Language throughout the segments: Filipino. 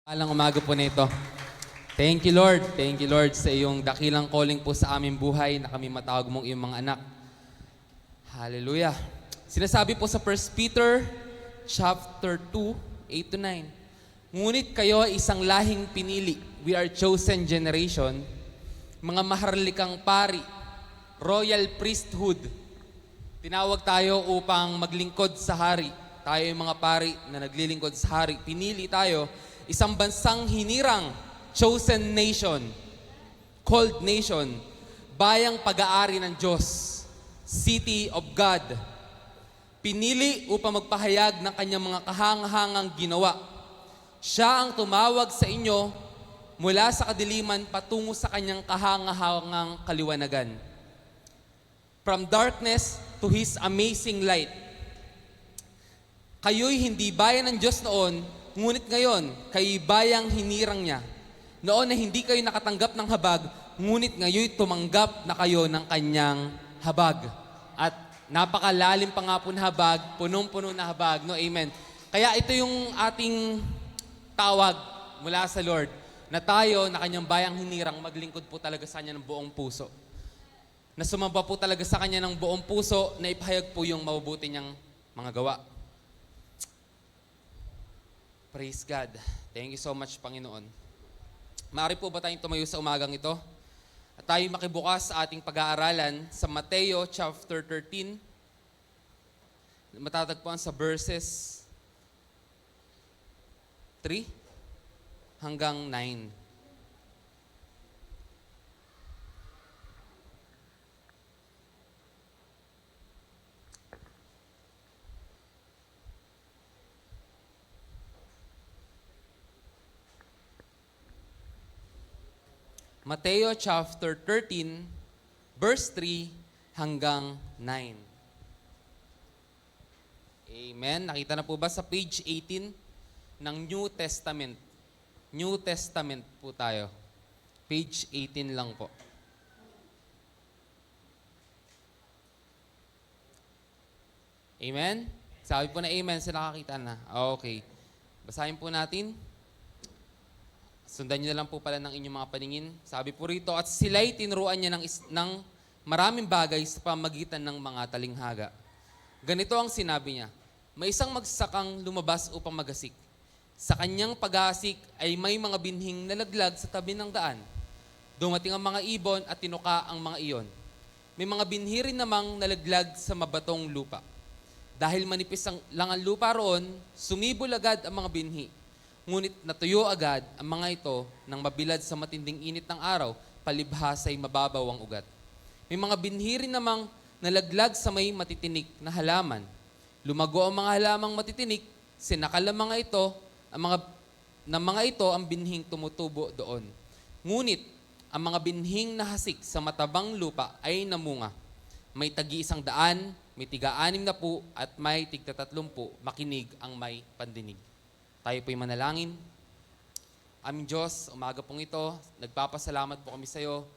Alang umaga po nito. Thank you, Lord. Thank you, Lord, sa iyong dakilang calling po sa aming buhay na kami matawag mong iyong mga anak. Hallelujah. Sinasabi po sa 1 Peter chapter 2, 8 to 9. Ngunit kayo ay isang lahing pinili. We are chosen generation, mga maharlikang pari, royal priesthood. Tinawag tayo upang maglingkod sa hari. Tayo yung mga pari na naglilingkod sa hari. Pinili tayo, isang bansang hinirang, chosen nation, called nation, bayang pag-aari ng Diyos, city of God. Pinili upang magpahayag ng kanyang mga kahangahangang ginawa. Siya ang tumawag sa inyo mula sa kadiliman patungo sa kanyang kahangahangang kaliwanagan. From darkness to His amazing light. Kayo'y hindi bayan ng Diyos noon, ngunit ngayon, kayo'y bayang hinirang niya. Noon na hindi kayo nakatanggap ng habag, ngunit ngayon tumanggap na kayo ng kanyang habag. At napakalalim pa nga po na habag, punong-puno na habag. No? Amen. Kaya ito yung ating tawag mula sa Lord, na tayo, na kanyang bayang hinirang, maglingkod po talaga sa kanya ng buong puso. Na sumamba po talaga sa kanya ng buong puso, na ipahayag po yung mabubuti niyang mga gawa. Praise God. Thank you so much, Panginoon. Maaari po ba tayong tumayo sa umagang ito? At tayo makibukas sa ating pag-aaralan sa Mateo chapter 13. Matatagpuan sa verses 3 hanggang 9. Mateo chapter 13, verse 3 hanggang 9. Amen. Nakita na po ba sa page 18 ng New Testament? New Testament po tayo. Page 18 lang po. Amen? Sabi po na amen, sila nakakita na. Okay. Basahin po natin. Sundan nyo na lang po pala ng inyong mga paningin. Sabi po rito, at sila'y tinuruan niya ng maraming bagay sa pamagitan ng mga talinghaga. Ganito ang sinabi niya, may isang magsasakang lumabas upang magasik. Sa kanyang pag-aasik ay may mga binhing nalaglag sa tabi ng daan. Dumating ang mga ibon at tinuka ang mga iyon. May mga binhi rin namang nalaglag sa mabatong lupa. Dahil manipis lang ang lupa roon, sumibol agad ang mga binhi. Ngunit natuyo agad ang mga ito nang mabilad sa matinding init ng araw, palibhasay mababaw ang ugat. May mga binhi rin namang nalaglag sa may matitinik na halaman. Lumago ang mga halamang matitinik, sinakal ang mga ito, ang binhing tumutubo doon. Ngunit ang mga binhing nahasik sa matabang lupa ay namunga. May tagi-100, may tiga-60 at may tigta-30, makinig ang may pandinig. Tayo po'y manalangin. Aming Diyos, umaga pong ito, nagpapasalamat po kami sa iyo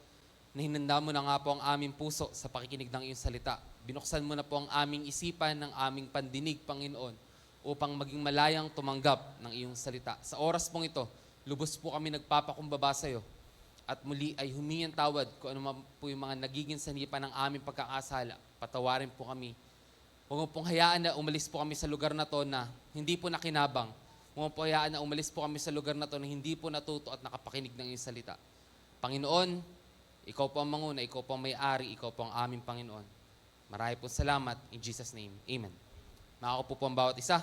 na hinanda mo na nga po ang aming puso sa pakikinig ng iyong salita. Binuksan mo na po ang aming isipan ng aming pandinig, Panginoon, upang maging malayang tumanggap ng iyong salita. Sa oras pong ito, lubos po kami nagpapakumbaba sa iyo at muli ay humingi ang tawad kung ano po yung mga nagiging sanipan ng aming pagkakasala. Patawarin po kami. Huwag mo pong hayaan na umalis po kami sa lugar na to na hindi po nakinabang. Huwag po hayaan na umalis po kami sa lugar na to na hindi po natuto at nakapakinig ng iyong salita. Panginoon, ikaw po ang manguna, ikaw po ang may-ari, ikaw po ang aming Panginoon. Marami po salamat. In Jesus' name, Amen. Makakaupo po ang bawat isa.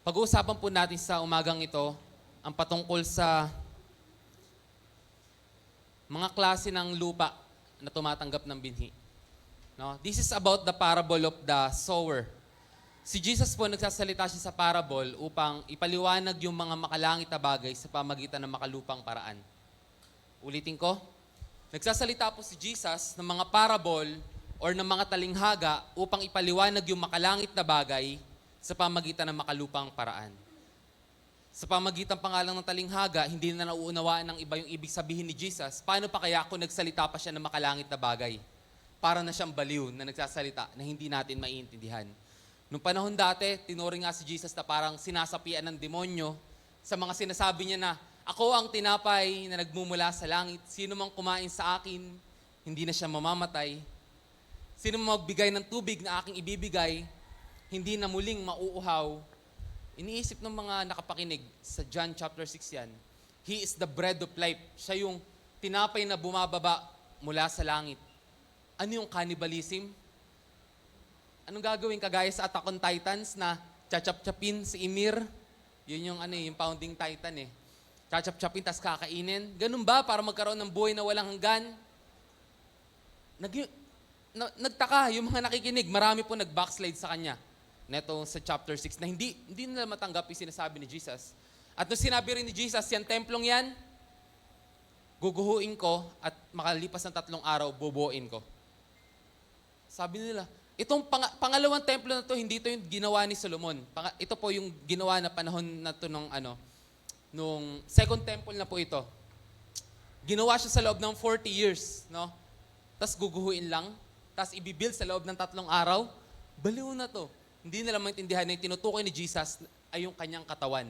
Pag-uusapan po natin sa umagang ito ang patungkol sa mga klase ng lupa na tumatanggap ng binhi. No? This is about the parable of the sower. Si Jesus po nagsasalita siya sa parable upang ipaliwanag yung mga makalangit na bagay sa pamagitan ng makalupang paraan. Ulitin ko, nagsasalita po si Jesus ng mga parable or ng mga talinghaga upang ipaliwanag yung makalangit na bagay sa pamagitan ng makalupang paraan. Sa pamagitan pa nga lang ng talinghaga, hindi na nauunawaan ng iba yung ibig sabihin ni Jesus. Paano pa kaya kung nagsalita pa siya ng makalangit na bagay? Para na siyang baliw na nagsasalita na hindi natin maiintindihan. Nung panahon dati, tinuring nga si Jesus na parang sinasapian ng demonyo sa mga sinasabi niya na, ako ang tinapay na nagmumula sa langit. Sino mang kumain sa akin, hindi na siya mamamatay. Sino mang magbigay ng tubig na aking ibibigay, hindi na muling mauuhaw. Iniisip ng mga nakapakinig sa John chapter 6 yan, He is the bread of life. Siya yung tinapay na bumababa mula sa langit. Ano yung cannibalism? Anong gagawin kagaya sa Attack on Titans na chachap-chapin si Ymir? Yun yung yung founding titan eh. Chachap-chapin tas kakainin. Ganun ba para magkaroon ng buhay na walang hanggan? Nagtaka yung mga nakikinig. Marami po nag-backslide sa kanya. Neto sa chapter 6 na hindi nila matanggap yung sinasabi ni Jesus. At nung sinabi rin ni Jesus, yan templong yan, guguhuin ko at makalipas ng 3 araw, bubuuin ko. Sabi nila, itong pangalawang templo na to, hindi to yung ginawa ni Solomon. Ito po yung ginawa na panahon na to nung second temple na po ito. Ginawa siya sa loob ng 40 years, no? Tapos guguhuin lang, tapos ibibuild sa loob ng 3 araw. Baliw na to. Hindi nila maintindihan na yung tinutukoy ni Jesus ay yung kanyang katawan.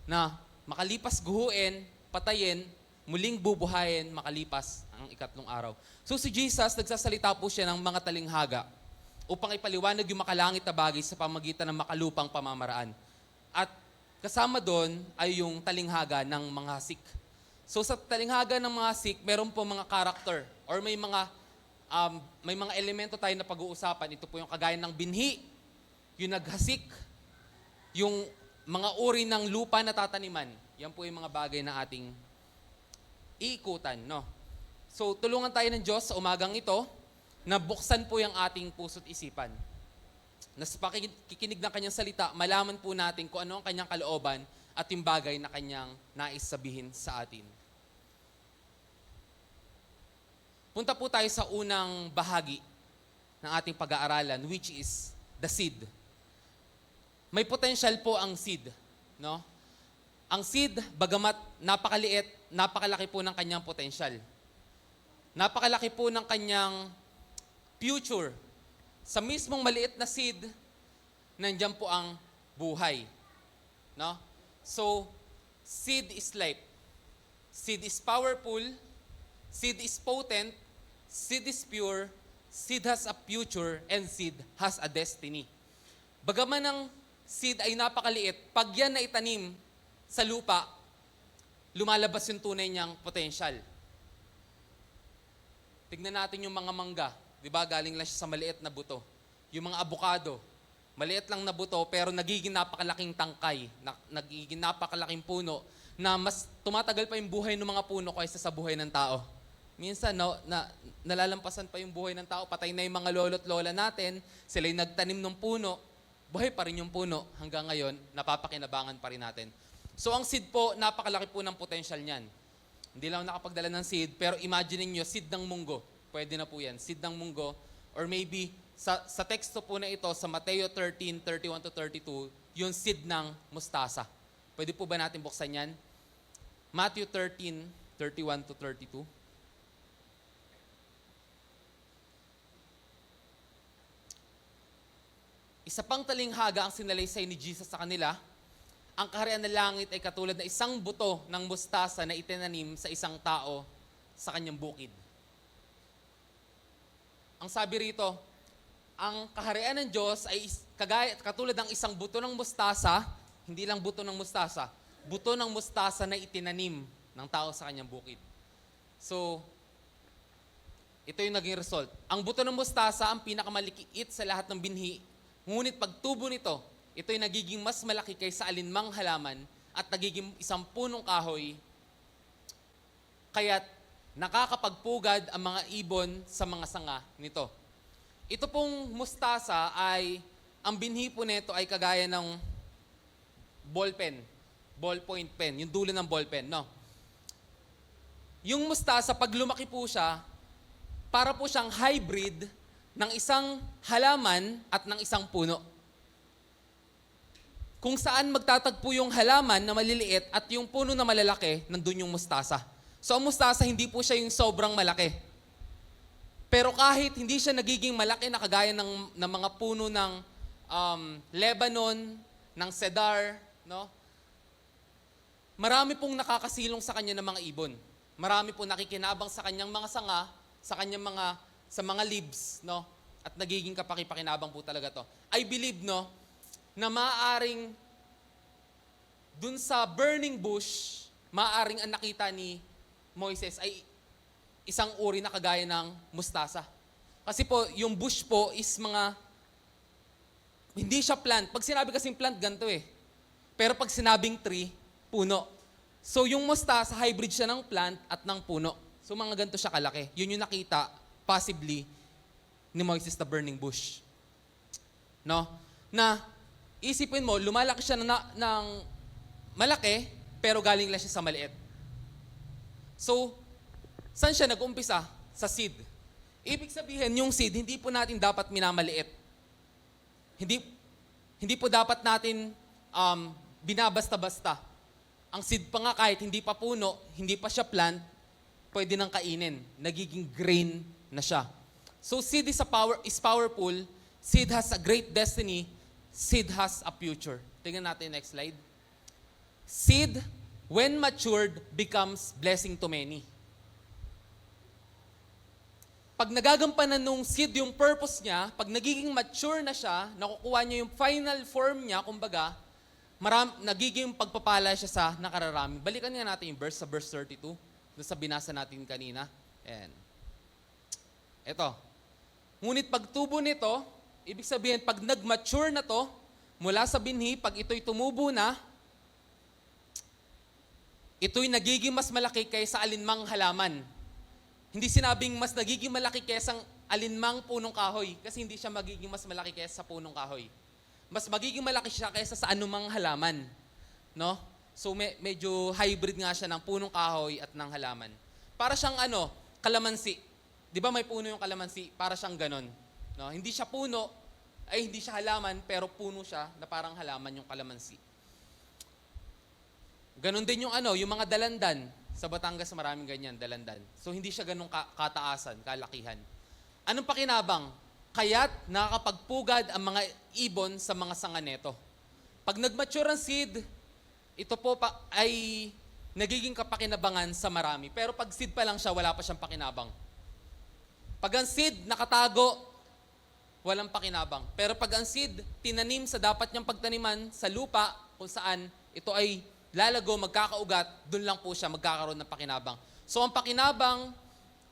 Na makalipas guhuin, patayin, muling bubuhayin, makalipas ang 3 araw. So si Jesus, nagsasalita po siya ng mga talinghaga upang ipaliwanag yung makalangit na bagay sa pamagitan ng makalupang pamamaraan. At kasama doon ay yung talinghaga ng mga Sikh. So sa talinghaga ng mga Sikh, meron po mga character or may mga elemento tayo na pag-uusapan. Ito po yung kagaya ng binhi, yung naghasik, yung mga uri ng lupa na tataniman. Yan po yung mga bagay na ating iikutan, no? So, tulungan tayo ng Diyos sa umagang ito na buksan po yung ating puso't isipan. Na sa pakikinig ng kanyang salita, malaman po natin kung ano ang kanyang kalooban at yung bagay na kanyang nais sabihin sa atin. Punta po tayo sa unang bahagi ng ating pag-aaralan, which is the seed. May potential po ang seed, no? Ang seed, bagamat napakaliit, napakalaki po ng kanyang potential. Napakalaki po ng kanyang future. Sa mismong maliit na seed, nandiyan po ang buhay. No? So, seed is life. Seed is powerful. Seed is potent. Seed is pure. Seed has a future. And seed has a destiny. Bagaman ang seed ay napakaliit, pag yan na itanim sa lupa, lumalabas yung tunay niyang potential. Tignan natin yung mga mangga. Di ba? Galing lang siya sa maliit na buto. Yung mga abukado, maliit lang na buto, pero nagiging napakalaking tangkay, nagiging napakalaking puno, na mas tumatagal pa yung buhay ng mga puno kaysa sa buhay ng tao. Minsan, nalalampasan pa yung buhay ng tao. Patay na yung mga lolo't lola natin, sila'y nagtanim ng puno, buhay pa rin yung puno hanggang ngayon, napapakinabangan pa rin natin. So ang seed po, napakalaki po ng potential niyan. Hindi lang nakapagdala ng seed, pero imagine niyo seed ng munggo. Pwede na po yan, seed ng munggo. Or maybe, sa teksto po na ito, sa Mateo 13, 31 to 32, yung seed ng mustasa. Pwede po ba natin buksan yan? Matthew 13, 31 to 32. Isa pang talinghaga ang sinalaysay ni Jesus sa kanila. Ang kaharian ng langit ay katulad na isang buto ng mustasa na itinanim sa isang tao sa kanyang bukid. Ang sabi rito, ang kaharian ng Diyos ay katulad ng isang buto ng mustasa, hindi lang buto ng mustasa na itinanim ng tao sa kanyang bukid. So, ito yung naging result. Ang buto ng mustasa ang pinakamaliit sa lahat ng binhi. Ngunit pagtubo nito, ito'y nagiging mas malaki kaysa alinmang halaman at nagiging isang punong kahoy, kaya't nakakapagpugad ang mga ibon sa mga sanga nito. Ito pong mustasa ay, ang binhi po nito ay kagaya ng ballpoint pen, yung dulo ng ballpen, no? Yung mustasa, pag lumaki po siya, para po siyang hybrid ng isang halaman at ng isang puno. Kung saan magtatagpo yung halaman na maliliit at yung puno na malalaki, nandun yung mustasa. So ang mustasa, hindi po siya yung sobrang malaki. Pero kahit hindi siya nagiging malaki na kagaya ng mga puno ng Lebanon, ng cedar, no? Marami pong nakakasilong sa kanya ng mga ibon. Marami pong nakikinabang sa kanyang mga sanga, sa mga leaves, no? At nagiging kapaki-pakinabang po talaga to. I believe, no, na maaaring dun sa burning bush, maaaring ang nakita ni Moises ay isang uri na kagaya ng mustasa. Kasi po, yung bush po is hindi siya plant. Pag sinabi kasing plant, ganito eh. Pero pag sinabing tree, puno. So yung mustasa, hybrid siya ng plant at ng puno. So mga ganito siya kalaki. Yun yung nakita, possibly, ni Moises na burning bush. No? Na, isipin mo, lumalaki siya ng malaki, pero galing lang siya sa maliit. So, saan siya nag-umpisa? Sa seed. Ibig sabihin, yung seed, hindi po natin dapat minamaliit. Hindi po dapat natin binabasta-basta. Ang seed pa nga kahit hindi pa puno, hindi pa siya plant, pwede nang kainin. Nagiging grain na siya. So, seed is powerful. Seed has a great destiny. Seed has a future. Tingnan natin next slide. Seed, when matured, becomes blessing to many. Pag nagagampanan nung seed yung purpose niya, pag nagiging mature na siya, nakukuha niya yung final form niya, kumbaga, nagiging pagpapala siya sa nakararami. Balikan nga natin yung verse sa verse 32, doon sa binasa natin kanina. And, eto. Ngunit pagtubo nito, ibig sabihin, pag nag-mature na to, mula sa binhi, pag ito'y tumubo na, ito'y nagiging mas malaki kaysa alinmang halaman. Hindi sinabing mas nagiging malaki kaysa alinmang punong kahoy, kasi hindi siya magiging mas malaki kaysa sa punong kahoy. Mas magiging malaki siya kaysa sa anumang halaman. No? So medyo hybrid nga siya ng punong kahoy at ng halaman. Para siyang kalamansi. Di ba may puno yung kalamansi? Para siyang ganon. No? Hindi siya puno, hindi siya halaman, pero puno siya na parang halaman yung kalamansi. Ganon din yung yung mga dalandan. Sa Batangas maraming ganyan, dalandan. So hindi siya ganong kataasan, kalakihan. Anong pakinabang? Kaya't nakakapagpugad ang mga ibon sa mga sanga neto. Pag nag-mature ang seed, ito po ay nagiging kapakinabangan sa marami. Pero pag seed pa lang siya, wala pa siyang pakinabang. Pag ang seed nakatago, walang pakinabang. Pero pag ang seed tinanim sa dapat niyang pagtaniman sa lupa kung saan ito ay lalago, magkakaugat, doon lang po siya magkakaroon ng pakinabang. So ang pakinabang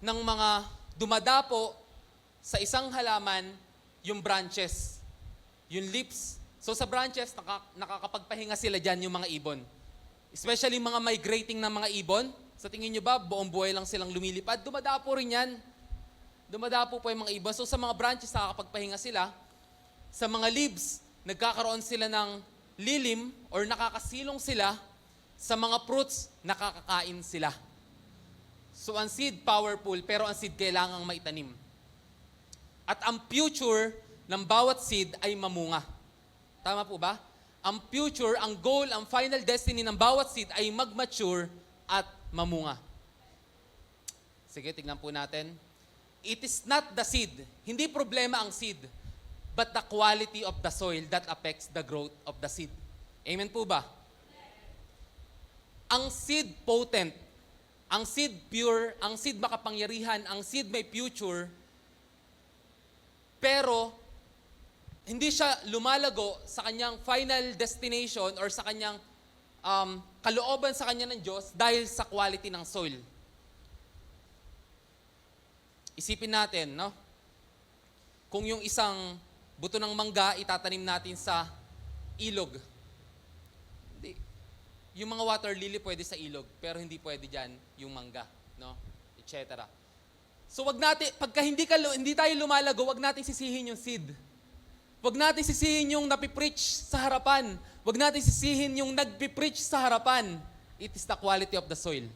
ng mga dumadapo sa isang halaman, yung branches, yung leaves. So sa branches, nakakapagpahinga sila dyan yung mga ibon. Especially mga migrating na mga ibon. Sa tingin nyo ba, buong buhay lang silang lumilipad? Dumadapo rin yan. Dumadapo po yung mga ibon. So sa mga branches, nakakapagpahinga sila. Sa mga leaves, nagkakaroon sila ng lilim or nakakasilong sila. Sa mga fruits, nakakakain sila. So ang seed powerful, pero ang seed kailangang maitanim. At ang future ng bawat seed ay mamunga. Tama po ba? Ang future, ang goal, ang final destiny ng bawat seed ay mag-mature at mamunga. Sige, tignan po natin. It is not the seed. Hindi problema ang seed, but the quality of the soil that affects the growth of the seed. Amen po ba? Ang seed potent, ang seed pure, ang seed makapangyarihan, ang seed may future, pero hindi siya lumalago sa kanyang final destination or sa kanyang kalooban sa kanya ng Diyos dahil sa quality ng soil. Isipin natin, no? Kung yung isang buto ng mangga itatanim natin sa ilog. Hindi. Yung mga water lily pwede sa ilog, pero hindi pwede diyan yung mangga, no? Etc. So wag natin, pagka hindi tayo lumalago, wag natin sisihin yung seed. Wag natin sisihin yung napipreach sa harapan. Wag natin sisihin yung nagpipreach sa harapan. It is the quality of the soil.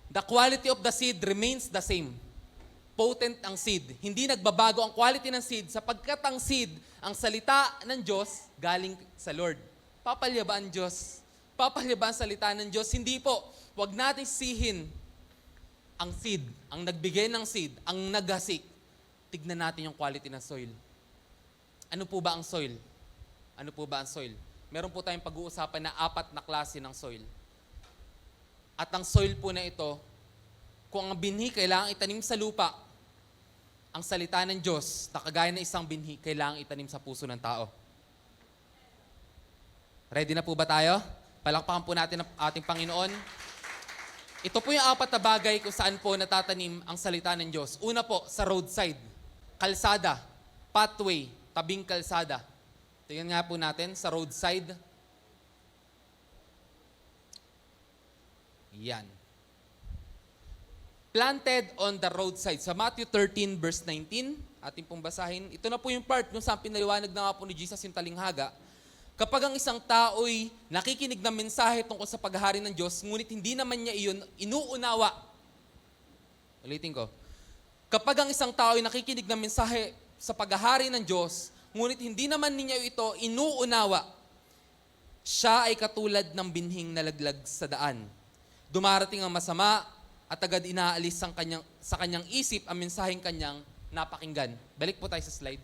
The quality of the seed remains the same. potent ang seed. Hindi nagbabago ang quality ng seed sapagkat ang seed, ang salita ng Diyos, galing sa Lord. Papalya ba ang Diyos? Papalya ba ang salita ng Diyos? Hindi po. Huwag nating sihin ang seed, ang nagbigay ng seed, ang naghasik. Tignan natin yung quality ng soil. Ano po ba ang soil? Ano po ba ang soil? Meron po tayong pag-uusapan na 4 na klase ng soil. At ang soil po na ito, kung ang binhi kailangang itanim sa lupa, ang salita ng Diyos na kagaya ng isang binhi, kailangang itanim sa puso ng tao. Ready na po ba tayo? Palakpakan po natin ang ating Panginoon. Ito po yung 4 na bagay kung saan po natatanim ang salita ng Diyos. Una po, sa roadside, kalsada, pathway, tabing kalsada. Tingnan nga po natin sa roadside. Yan. Planted on the roadside. Sa Matthew 13 verse 19, ating pong basahin. Ito na po yung part kung saan pinaliwanag na nga po ni Jesus yung talinghaga. Kapag ang isang tao'y nakikinig ng mensahe tungkol sa paghahari ng Diyos, ngunit hindi naman niya iyon inuunawa. Ulitin ko. Kapag ang isang tao'y nakikinig ng mensahe sa paghahari ng Diyos, ngunit hindi naman niya ito inuunawa, siya ay katulad ng binhing nalaglag sa daan. Dumarating ang masama at agad inaalis sa kanyang isip ang mensaheng kanyang napakinggan. Balik po tayo sa slide.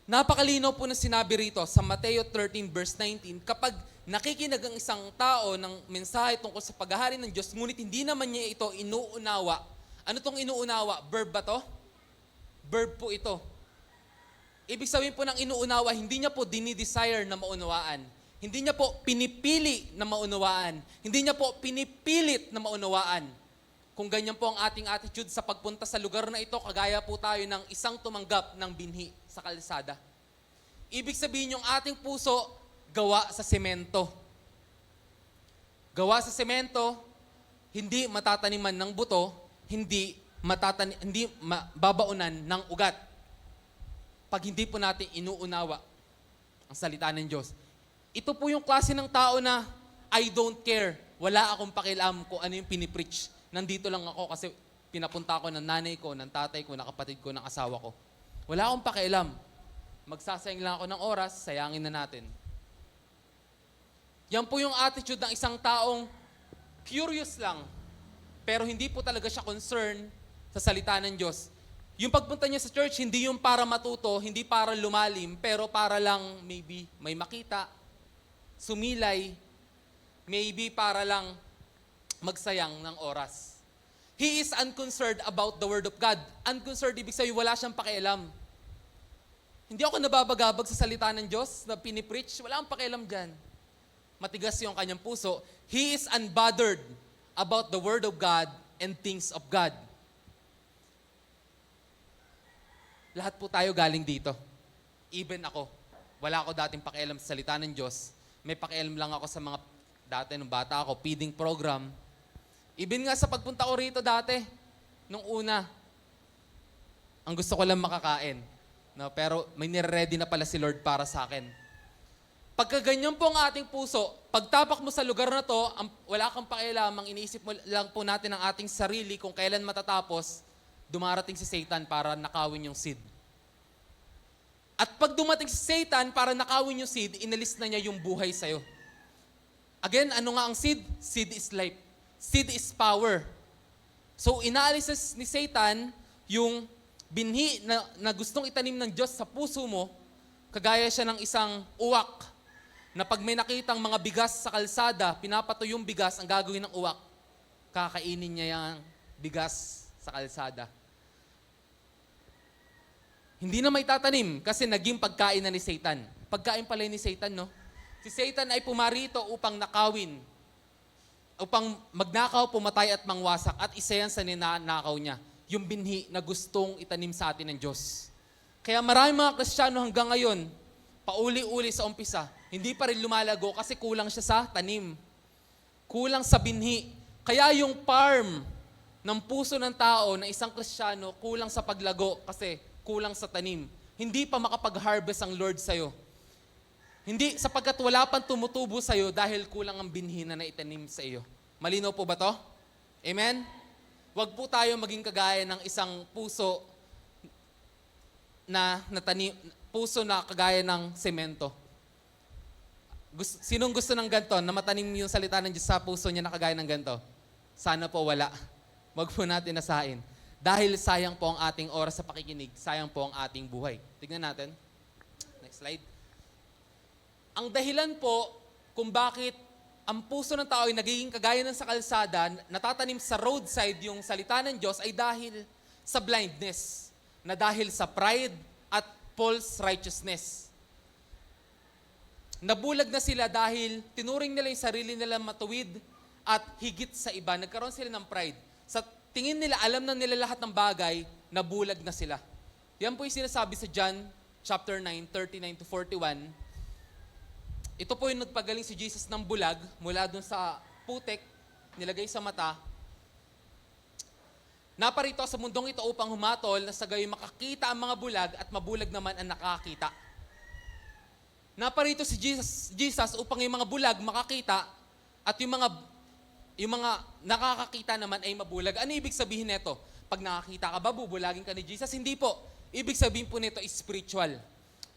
Napakalinaw po na sinabi rito sa Mateo 13 verse 19, kapag nakikinig ang isang tao ng mensahe tungkol sa paghahari ng Diyos, ngunit hindi naman niya ito inuunawa. Ano tong inuunawa? Verb ba to? Verb po ito. Ibig sabihin po ng inuunawa, hindi niya po dinidesire na maunawaan. Hindi niya po pinipili na maunawaan. Hindi niya po pinipilit na maunawaan. Kung ganyan po ang ating attitude sa pagpunta sa lugar na ito, kagaya po tayo ng isang tumanggap ng binhi sa kalsada. Ibig sabihin yung ating puso, gawa sa semento. Gawa sa semento, hindi matataniman ng buto, hindi babaunan ng ugat. Pag hindi po natin inuunawa ang salita ng Diyos. Ito po yung klase ng tao na I don't care. Wala akong pakialam kung ano yung pinipreach. Nandito lang ako kasi pinapunta ko ng nanay ko, ng tatay ko, ng kapatid ko, ng asawa ko. Wala akong pakialam. Magsasayang lang ako ng oras, sayangin na natin. Yan po yung attitude ng isang taong curious lang, pero hindi po talaga siya concerned sa salita ng Diyos. Yung pagpunta niya sa church, hindi yung para matuto, hindi para lumalim, pero para lang maybe may makita, sumilay, maybe para lang magsayang ng oras. He is unconcerned about the Word of God. Unconcerned, ibig sabihin, wala siyang pakialam. Hindi ako nababagabag sa salita ng Diyos na pinipreach. Wala akong pakialam dyan. Matigas yung kanyang puso. He is unbothered about the Word of God and things of God. Lahat po tayo galing dito. Even ako. Wala ako dating pakialam sa salita ng Diyos. May pakialam lang ako sa mga dati nung bata ako, feeding program. Even nga sa pagpunta ko rito dati, nung una, ang gusto ko lang makakain. No, pero may nire-ready na pala si Lord para sa akin. Pagka ganyan po ang ating puso, pagtapak mo sa lugar na to, wala kang pakialam, ang iniisip mo lang po natin ang ating sarili kung kailan matatapos, dumarating si Satan para nakawin yung seed. At pag dumating si Satan para nakawin yung seed, inalis na niya yung buhay sa'yo. Again, ano nga ang seed? Seed is life. Seed is power. So, inaalis ni Satan yung binhi na gustong itanim ng Diyos sa puso mo, kagaya siya ng isang uwak na pag may nakitang mga bigas sa kalsada, pinapatoy yung bigas, ang gagawin ng uwak, kakainin niya yung bigas sa kalsada. Hindi na may tatanim kasi naging pagkain na ni Satan. Pagkain pala ni Satan, no? Si Satan ay pumarito upang nakawin, upang magnakaw, pumatay at mangwasak. At isa yan sa ninanakaw niya, yung binhi na gustong itanim sa atin ng Diyos. Kaya maraming mga Kristiyano hanggang ngayon, pauli-uli sa umpisa, hindi pa rin lumalago kasi kulang siya sa tanim. Kulang sa binhi. Kaya yung farm ng puso ng tao na isang Kristiyano, kulang sa paglago kasi kulang sa tanim. Hindi pa makapag-harvest ang Lord sa'yo. Hindi, sapagkat wala pang tumutubo sa'yo dahil kulang ang binhi na naitanim sa iyo. Malinaw po ba to? Amen? Huwag po tayo maging kagaya ng isang puso puso na kagaya ng semento. Sinong gusto ng ganito na matanim yung salita ng Diyos sa puso niya na kagaya ng ganito? Sana po wala. Wag po natin nasain. Dahil sayang po ang ating oras sa pakikinig, sayang po ang ating buhay. Tignan natin. Next slide. Ang dahilan po kung bakit ang puso ng tao ay nagiging kagaya ng sa kalsada, natatanim sa roadside yung salita ng Diyos ay dahil sa blindness, na dahil sa pride at false righteousness. Nabulag na sila dahil tinuring nila yung sarili nila matuwid at higit sa iba. Nagkaroon sila ng pride. Sa tingin nila, alam na nila lahat ng bagay, nabulag na sila. Yan po yung sinasabi sa John chapter 9, 39 to 41. Ito po yung nagpagaling si Jesus ng bulag mula dun sa putek, nilagay sa mata. Naparito sa mundong ito upang humatol na sa gayon makakita ang mga bulag at mabulag naman ang nakakita. Naparito si Jesus upang yung mga bulag makakita at yung mga nakakakita naman ay mabulag. Ano ibig sabihin nito? Pag nakakita ka ba, bubulagin ka ni Jesus? Hindi po. Ibig sabihin po nito is spiritual.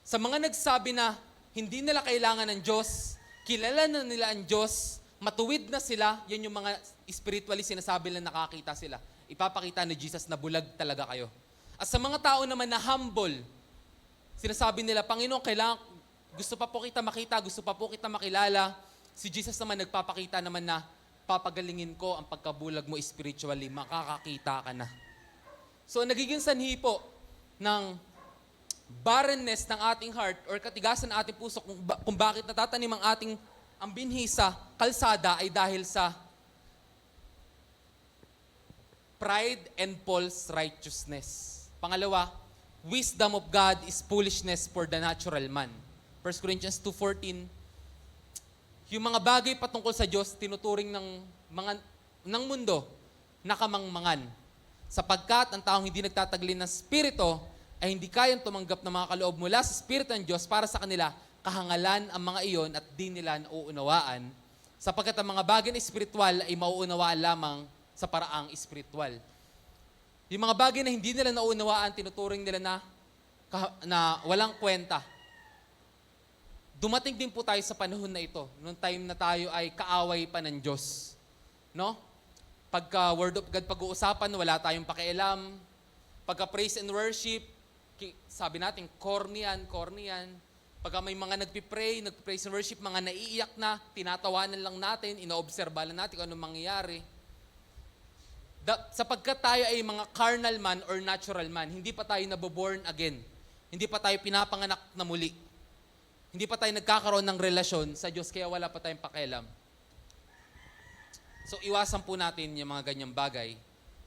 Sa mga nagsabi na hindi nila kailangan ng Diyos, kilala na nila ang Diyos, matuwid na sila, yan yung mga spiritually sinasabi na nakakita sila. Ipapakita ni Jesus na bulag talaga kayo. At sa mga tao naman na humble, sinasabi nila, Panginoon, gusto pa po kita makita, gusto pa po kita makilala. Si Jesus naman nagpapakita naman na papagalingin ko ang pagkabulag mo spiritually, makakakita ka na. So nagiging sanhi po ng barrenness ng ating heart or katigasan ng ating puso kung bakit natatanim ang binhi sa kalsada ay dahil sa pride and false righteousness. Pangalawa, wisdom of God is foolishness for the natural man. 1 Corinthians 2:14, yung mga bagay patungkol sa Diyos, tinuturing ng mundo na kamangmangan. Sapagkat ang taong hindi nagtataglin ng Espiritu ay hindi kayang tumanggap ng mga kaloob mula sa Espiritu ng Diyos para sa kanila, kahangalan ang mga iyon at di nila nauunawaan. Sapagkat ang mga bagay na espiritual ay mauunawaan lamang sa paraang espiritual. Yung mga bagay na hindi nila nauunawaan, tinuturing nila na walang kwenta. Dumating din po tayo sa panahon na ito, noong time na tayo ay kaaway pa ng Diyos. No? Pagka Word of God pag-uusapan, wala tayong pakialam. Pagka praise and worship, sabi natin, corny yan. Pagka may mga nagpipraise and worship, mga naiiyak na, tinatawanan lang natin, inoobserba lang natin kung anong mangyayari. Sapagkat tayo ay mga carnal man or natural man, hindi pa tayo naboborn again. Hindi pa tayo pinapanganak na muli. Hindi pa tayo nagkakaroon ng relasyon sa Diyos, kaya wala pa tayong pakialam. So iwasan po natin yung mga ganyang bagay.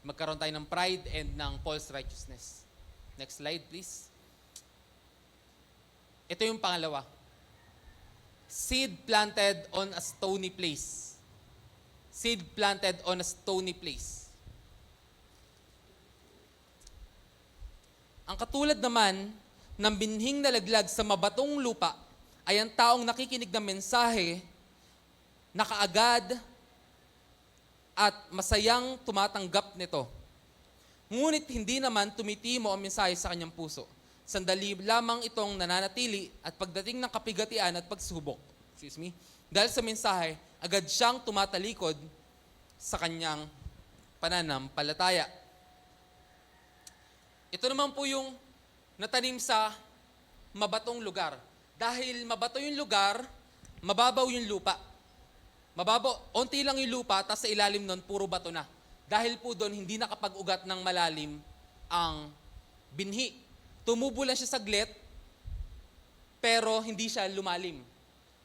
Magkaroon tayo ng pride and ng false righteousness. Next slide, please. Ito yung pangalawa. Seed planted on a stony place. Seed planted on a stony place. Ang katulad naman ng binhing nalaglag sa mabatong lupa ay ang taong nakikinig ng mensahe na kaagad at masayang tumatanggap nito. Ngunit hindi naman tumitimo ang mensahe sa kanyang puso. Sandali lamang itong nananatili at pagdating ng kapigatian at pagsubok, dahil sa mensahe, agad siyang tumatalikod sa kanyang pananampalataya. Ito naman po yung natanim sa mabatong lugar. Dahil mabato yung lugar, mababaw yung lupa. Mababaw, onti lang yung lupa, tapos sa ilalim nun, puro bato na. Dahil po doon, hindi nakapag-ugat ng malalim ang binhi. Tumubo lang siya saglit, pero hindi siya lumalim.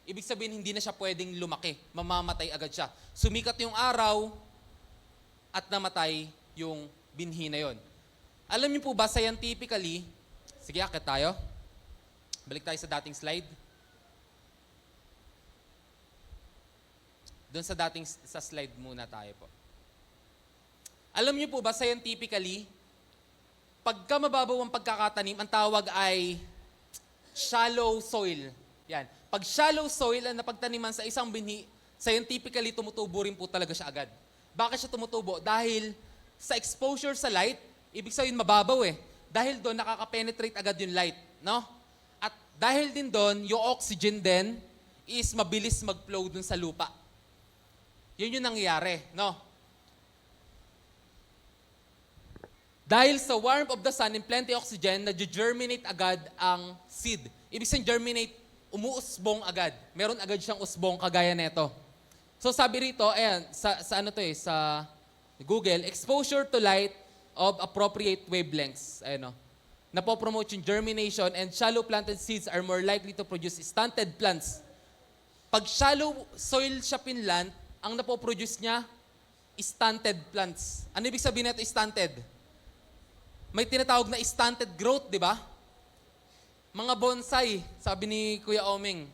Ibig sabihin, hindi na siya pwedeng lumaki. Mamamatay agad siya. Sumikat yung araw at namatay yung binhi na yon. Alam niyo po ba, scientifically, sige, akit tayo. Balik tayo sa dating slide. Doon sa slide muna tayo po. Alam niyo po ba, scientifically, pagka mababaw ang pagkakatanim, ang tawag ay shallow soil. Yan. Pag shallow soil ang napagtaniman sa isang binhi, scientifically tumutubo rin po talaga siya agad. Bakit siya tumutubo? Dahil sa exposure sa light, ibig sabihin mababaw eh. Dahil doon nakaka-penetrate agad yung light, no? At dahil din doon, yung oxygen din is mabilis mag-flow doon sa lupa. Yun yung nangyayari, no? Dahil sa warmth of the sun and plenty oxygen, na-germinate agad ang seed. Ibig sabihin germinate, umuusbong agad. Meron agad siyang usbong kagaya nito. So sabi rito, ayan, sa ano to eh, sa Google, exposure to light of appropriate wavelengths. Ayan o. Napopromote yung germination and shallow planted seeds are more likely to produce stunted plants. Pag shallow soil siya pinlant, ang napoproduce niya, stunted plants. Ano ibig sabihin nito stunted? May tinatawag na stunted growth, di ba? Mga bonsai, sabi ni Kuya Omeng.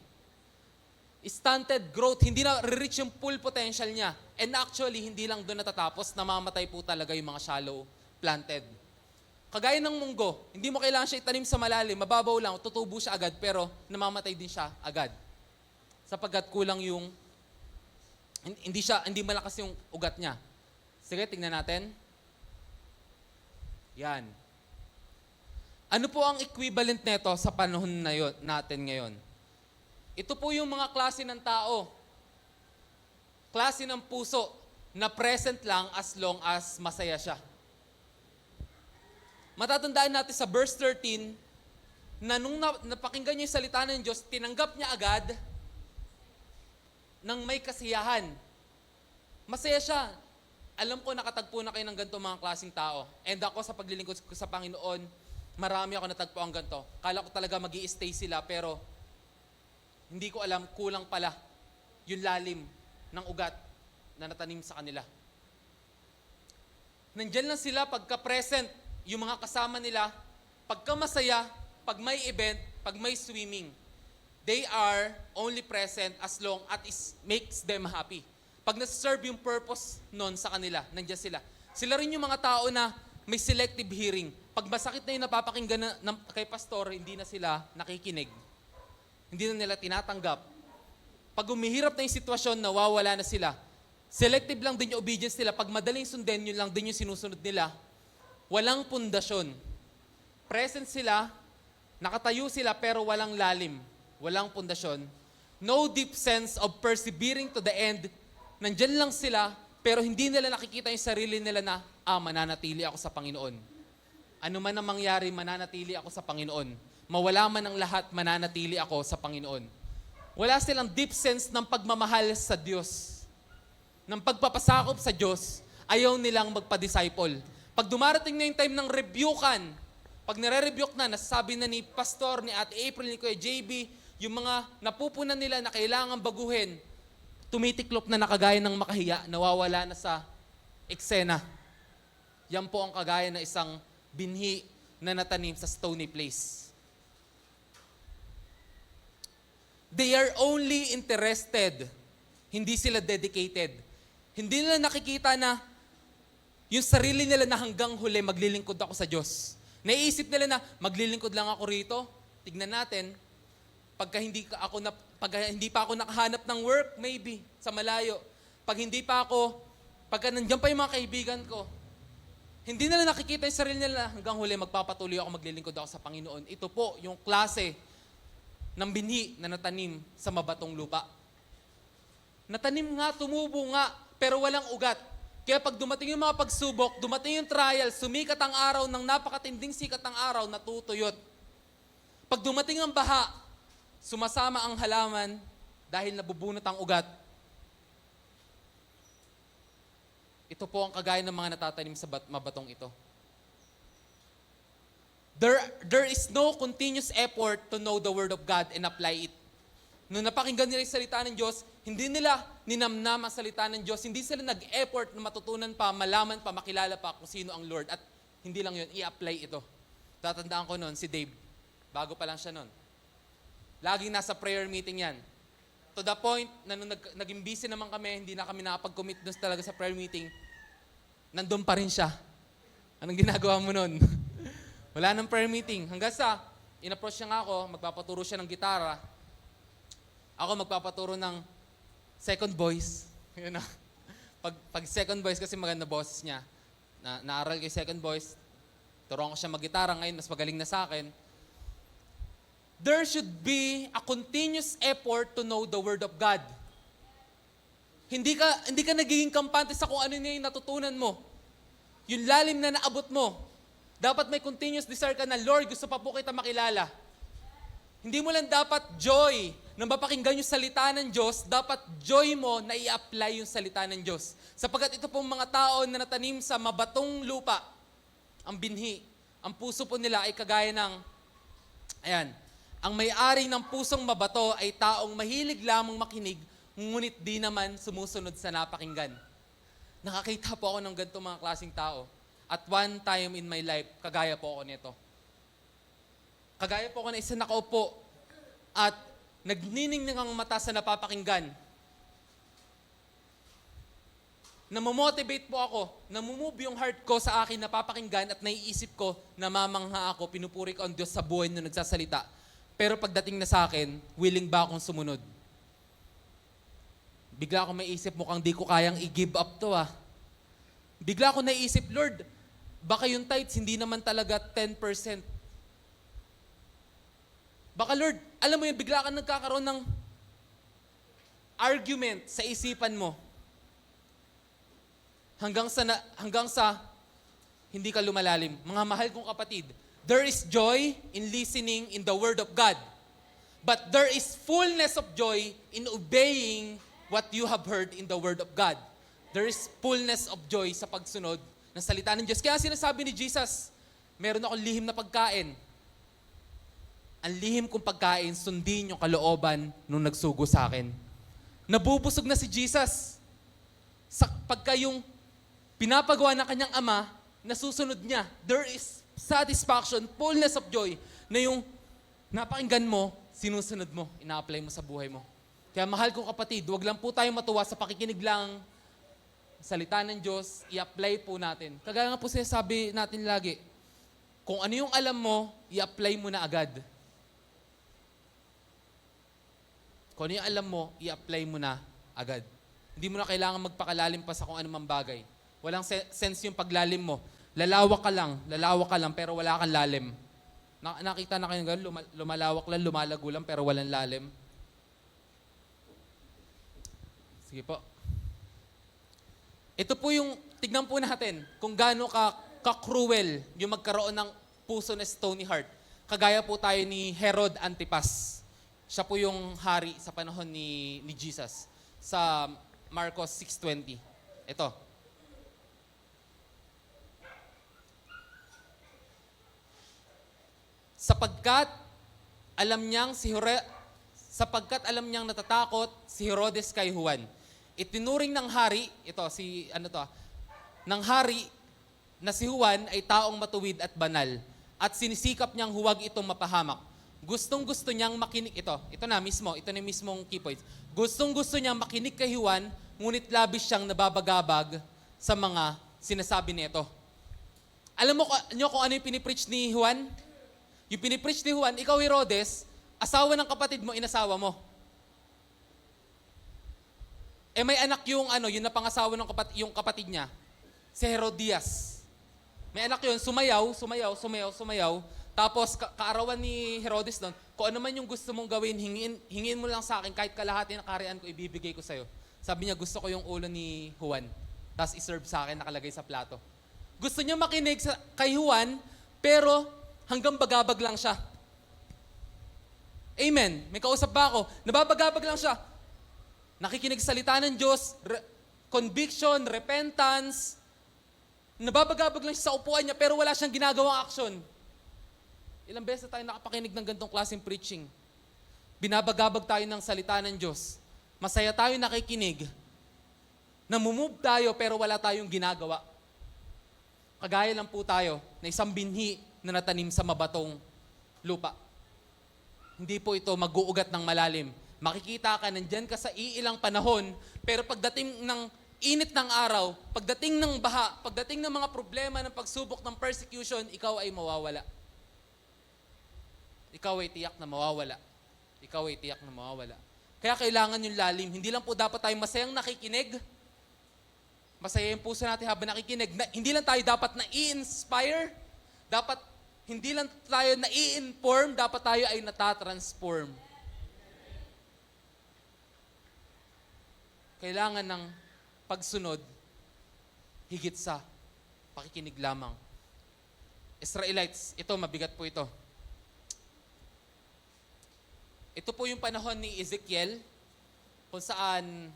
Stunted growth, hindi na reach yung full potential niya. And actually, hindi lang doon natatapos, namamatay po talaga yung mga shallow planted. Kagaya ng munggo, hindi mo kailangan siya itanim sa malalim, mababaw lang, tutubo siya agad, pero namamatay din siya agad. Sapagkat kulang yung, hindi malakas yung ugat niya. Sige, tingnan natin. Yan. Ano po ang equivalent nito sa panahon na natin ngayon? Ito po yung mga klase ng tao. Klase ng puso na present lang as long as masaya siya. Matatandaan natin sa verse 13 na nung napakinggan niya yung salita ng Diyos, tinanggap niya agad ng may kasiyahan. Masaya siya. Alam ko nakatagpo na kayo ng ganito mga klaseng tao. And ako sa paglilingkod ko sa Panginoon, marami ako natagpo ang ganito. Kala ko talaga mag-i-stay sila pero hindi ko alam, kulang pala yung lalim ng ugat na natanim sa kanila. Nandyan lang sila pagka-present, yung mga kasama nila, pagka masaya, pag may event, pag may swimming, they are only present as long as it makes them happy. Pag nasa-serve yung purpose nun sa kanila, nandiyan sila. Sila rin yung mga tao na may selective hearing. Pag masakit na yung napapakinggan kay pastor, hindi na sila nakikinig. Hindi na nila tinatanggap. Pag umihirap na yung sitwasyon, nawawala na sila. Selective lang din yung obedience nila. Pag madaling sundin, yun lang din yung sinusunod nila. Walang pundasyon. Present sila, nakatayo sila, pero walang lalim. Walang pundasyon. No deep sense of persevering to the end. Nandyan lang sila, pero hindi nila nakikita yung sarili nila na, mananatili ako sa Panginoon. Ano man ang mangyari, mananatili ako sa Panginoon. Mawala man ang lahat, mananatili ako sa Panginoon. Wala silang deep sense ng pagmamahal sa Diyos. Ng pagpapasakop sa Diyos, ayaw nilang magpa-disciple. Pag dumarating na yung time ng rebukan, pag nare-rebuke na, nasasabi na ni Pastor, ni Ate April, ni Kuya JB, yung mga napupunan nila na kailangan baguhin, tumitiklop na nakagaya ng makahiya, nawawala na sa eksena. Yan po ang kagaya na isang binhi na natanim sa stony place. They are only interested. Hindi sila dedicated. Hindi nila nakikita na yung sarili nila na hanggang huli maglilingkod ako sa Diyos. Naiisip nila na maglilingkod lang ako rito. Tignan natin, pagka hindi pa ako nakahanap ng work, maybe, sa malayo. Pagka nandiyan pa yung mga kaibigan ko, hindi nila nakikita yung sarili nila hanggang huli magpapatuloy ako, maglilingkod ako sa Panginoon. Ito po yung klase ng binhi na natanim sa mabatong lupa. Natanim nga, tumubo nga, pero walang ugat. Kaya pag dumating yung mga pagsubok, dumating yung trial, sumikat ang araw ng napakatinding sikat ng araw, natutuyot. Pag dumating ang baha, sumasama ang halaman dahil nabubunot ang ugat. Ito po ang kagaya ng mga natatanim sa mabatong ito. There is no continuous effort to know the Word of God and apply it. Nung napakinggan nila yung salita ng Diyos, hindi nila ninamnam ang salita ng Diyos. Hindi sila nag-effort na matutunan pa, malaman pa, makilala pa kung sino ang Lord. At hindi lang yun, i-apply ito. Tatandaan ko noon, si Dave. Bago pa lang siya noon. Laging nasa prayer meeting yan. To the point na nung naging busy naman kami, hindi na kami nakapag-commit doon talaga sa prayer meeting, nandun pa rin siya. Anong ginagawa mo noon? Wala nang prayer meeting. Hanggang sa, in-approach niya nga ako, magpapaturo siya ng gitara. Ako magpapaturo ng second voice. Yun na. Pag second voice kasi maganda boses niya. naaral kay second voice, turuan ko siya mag-gitara, ngayon mas magaling na sa akin. There should be a continuous effort to know the Word of God. Hindi ka nagiging kampante sa kung ano na yung natutunan mo. Yung lalim na naabot mo. Dapat may continuous desire ka na, Lord, gusto pa po kita makilala. Hindi mo lang dapat joy na mapakinggan yung salita ng Diyos, dapat joy mo na i-apply yung salita ng Diyos. Sapagkat ito pong mga tao na natanim sa mabatong lupa, ang binhi, ang puso po nila ay kagaya ng, ang may-ari ng pusong mabato ay taong mahilig lamang makinig, ngunit di naman sumusunod sa napakinggan. Nakakita po ako ng ganitong mga klaseng tao. At one time in my life, kagaya po ako nito. Kagaya po ako na isa nakaupo at nagniningning ang mata sa napapakinggan. Namomotivate po ako, namumove yung heart ko sa akin napapakinggan at naiisip ko, namamangha ako, pinupuri ko ang Diyos sa buhay na nagsasalita. Pero pagdating na sa akin, willing ba akong sumunod? Bigla ako maisip, mukhang di ko kayang i-give up to Bigla ako naisip, Lord, baka yung tithes hindi naman talaga 10%. Baka Lord, alam mo yun, bigla ka nagkakaroon ng argument sa isipan mo. Hanggang sa hindi ka lumalalim. Mga mahal kong kapatid, there is joy in listening in the Word of God. But there is fullness of joy in obeying what you have heard in the Word of God. There is fullness of joy sa pagsunod ng salita ng Diyos. Kaya sinasabi ni Jesus, meron akong lihim na pagkain. Ang lihim kong pagkain, sundin yung kalooban nung nagsugo sa akin. Nabubusog na si Jesus. Pagka yung pinapagawa ng kanyang ama, nasusunod niya. There is satisfaction, fullness of joy, na yung napakinggan mo, sinusunod mo, ina-apply mo sa buhay mo. Kaya mahal kong kapatid, huwag lang po tayong matuwa sa pakikinig lang salita ng Diyos, i-apply po natin. Kagaya nga po sinasabi natin lagi, kung ano yung alam mo, i-apply mo na agad. Kung ano yung alam mo, i-apply mo na agad. Hindi mo na kailangan magpakalalim pa sa kung anumang bagay. Walang sense yung paglalim mo. Lalawak ka lang, pero wala kang lalim. Nakita na kayo gano'n, lumalawak lang, lumalago lang, pero walang lalim. Sige po. Ito po yung, tignan po natin kung gaano ka-cruel yung magkaroon ng puso na stony heart. Kagaya po tayo ni Herod Antipas. Siya po yung hari sa panahon ni Jesus. Sa Marcos 6:20. Ito. Sapagkat alam niyang natatakot si Herodes kay Juan. Itinuring ng hari, ng hari na si Juan ay taong matuwid at banal at sinisikap niyang huwag itong mapahamak. Gustong-gusto niyang makinig, ito na mismong key points. Gustong-gusto niyang makinig kay Juan, ngunit labis siyang nababagabag sa mga sinasabi nito. Alam mo niyo kung ano yung pinipreach ni Juan? Yung pinipreach ni Juan, ikaw Herodes, asawa ng kapatid mo, inasawa mo. May anak yung napangasawa ng yung kapatid niya, si Herodias. May anak yun, sumayaw. Tapos kaarawan ni Herodes doon, kung ano man yung gusto mong gawin, hingin mo lang sa akin, kahit kalahati ng kaharian ko, ibibigay ko sa'yo. Sabi niya, gusto ko yung ulo ni Juan. Tapos iserve sa akin, nakalagay sa plato. Gusto niya makinig kay Juan, pero hanggang bagabag lang siya. Amen. May kausap ba ako? Nababagabag lang siya. Nakikinig sa salita ng Diyos, conviction, repentance. Nababagabag lang siya sa upuan niya, pero wala siyang ginagawang aksyon. Ilang beses tayo nakapakinig ng ganitong klaseng preaching. Binabagabag tayo ng salita ng Diyos. Masaya tayo nakikinig. Namumove tayo, pero wala tayong ginagawa. Kagaya lang po tayo na isang binhi na natanim sa mabatong lupa. Hindi po ito mag-uugat ng malalim. Makikita ka, nandyan ka sa iilang panahon, pero pagdating ng init ng araw, pagdating ng baha, pagdating ng mga problema ng pagsubok ng persecution, ikaw ay mawawala. Ikaw ay tiyak na mawawala. Kaya kailangan yung lalim. Hindi lang po dapat tayo masayang nakikinig, Masaya yung puso natin habang nakikinig. Hindi lang tayo dapat na i-inspire, dapat hindi lang tayo na i-inform, dapat tayo ay natatransform. Kailangan ng pagsunod higit sa pakikinig lamang. Israelites, ito, mabigat po ito. Ito po yung panahon ni Ezekiel, kung saan,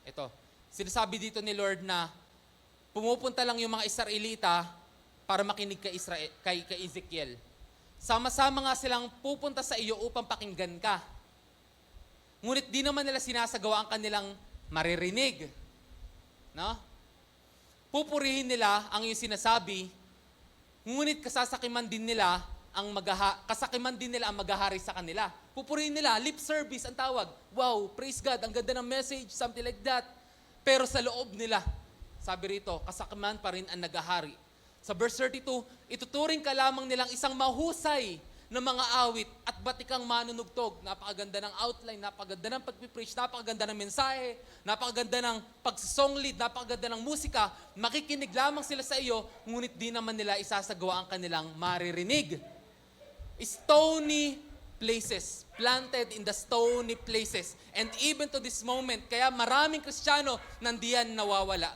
ito, sinasabi dito ni Lord na pumupunta lang yung mga Israelita para makinig kay Ezekiel. Sama-sama nga silang pupunta sa iyo upang pakinggan ka. Ngunit di naman nila sinasagawa ang kanilang maririnig. No? Pupurihin nila ang iyong sinasabi, ngunit kasasakiman din nila ang maghahari sa kanila. Pupurihin nila, lip service ang tawag. Wow, praise God, ang ganda ng message, something like that. Pero sa loob nila, sabi rito, kasakiman pa rin ang naghahari. Sa verse 32, ituturing ka lamang nilang isang mahusay ng mga awit at batikang manunugtog. Napakaganda ng outline, napakaganda ng pagpipreach, napakaganda ng mensahe, napakaganda ng pagsong lead, napakaganda ng musika. Makikinig lamang sila sa iyo, ngunit di naman nila isasagawa ang kanilang maririnig. Stony places, planted in the stony places. And even to this moment, kaya maraming Kristiyano nandiyan nawawala.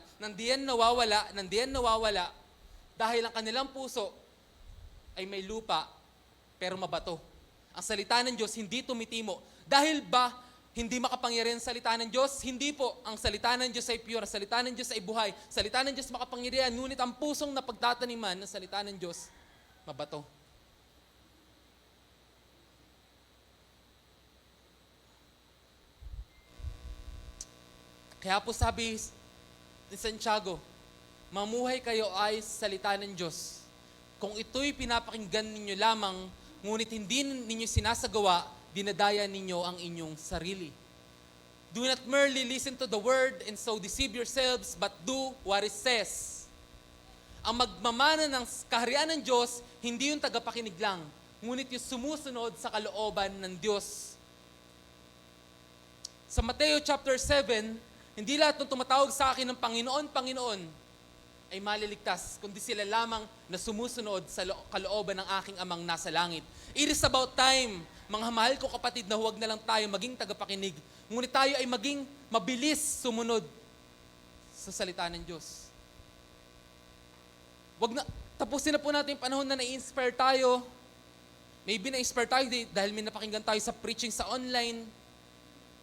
Dahil ang kanilang puso ay may lupa, pero mabato. Ang salita ng Diyos hindi tumitimo. Dahil ba hindi makapangyarihan ang salita ng Diyos? Hindi po. Ang salita ng Diyos ay pure. Ang salita ng Diyos ay buhay. Salita ng Diyos makapangyarihan. Ngunit ang pusong napagtataniman ng salita ng Diyos, mabato. Kaya po sabi ni Santiago, mamuhay kayo ay sa salita ng Diyos. Kung ito'y pinapakinggan ninyo lamang, ngunit hindi ninyo sinasagawa, dinadaya ninyo ang inyong sarili. Do not merely listen to the word and so deceive yourselves, but do what it says. Ang magmamana ng kaharian ng Diyos, hindi yung tagapakinig lang, ngunit yung sumusunod sa kalooban ng Diyos. Sa Mateo chapter 7, hindi lahat ng tumatawag sa akin ng Panginoon, Panginoon, ay maliligtas, kundi sila lamang na sumusunod sa kalooban ng aking amang nasa langit. It is about time, mga mahal ko kapatid, na huwag na lang tayo maging tagapakinig, ngunit tayo ay maging mabilis sumunod sa salita ng Diyos. Tapusin na po natin yung panahon na na-inspire tayo. Maybe na-inspire tayo dahil may napakinggan tayo sa preaching sa online.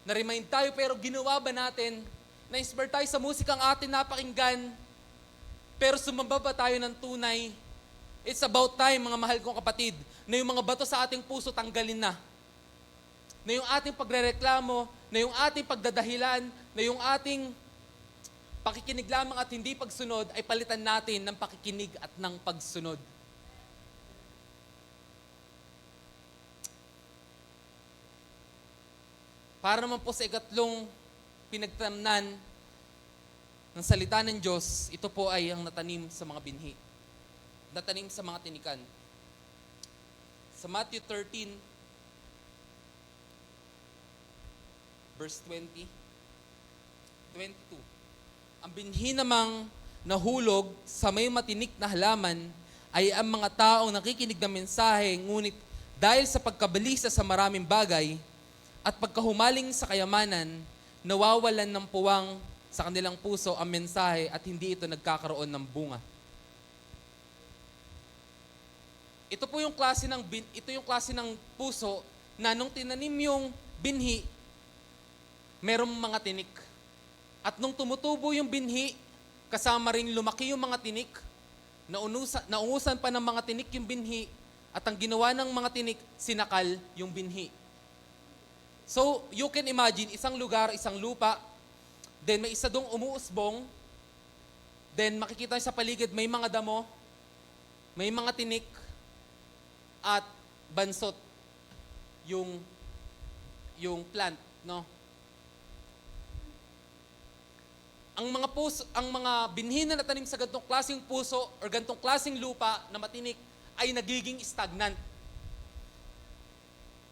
Na-remind tayo, pero ginawa ba natin? Na-inspire tayo sa musikang atin napakinggan, pero sumamba ba tayo ng tunay? It's about time, mga mahal kong kapatid, na yung mga bato sa ating puso tanggalin na. Na yung ating pagrereklamo, na yung ating pagdadahilan, na yung ating pakikinig lamang at hindi pagsunod, ay palitan natin ng pakikinig at ng pagsunod. Para naman po sa ikatlong pinagtamnan ng salita ng Diyos, ito po ay ang natanim sa mga binhi. Natanim sa mga tinikan. Sa Matthew 13, verse 20, 22. Ang binhi namang nahulog sa may matinik na halaman ay ang mga taong nakikinig ng mensahe, ngunit dahil sa pagkabalisa sa maraming bagay at pagkahumaling sa kayamanan, nawawalan ng puwang sa kanilang puso ang mensahe at hindi ito nagkakaroon ng bunga. Ito yung klase ng puso na nung tinanim yung binhi, merong mga tinik. At nung tumutubo yung binhi, kasama rin lumaki yung mga tinik, naungusan pa ng mga tinik yung binhi, at ang ginawa ng mga tinik, sinakal yung binhi. So, you can imagine, isang lugar, isang lupa, then may isa dong umuusbong, then makikita sa paligid, may mga damo, may mga tinik, at bansot yung plant, no? Ang mga binhi na natanim sa gantong klaseng puso or gantong klaseng lupa na matinik ay nagiging stagnant.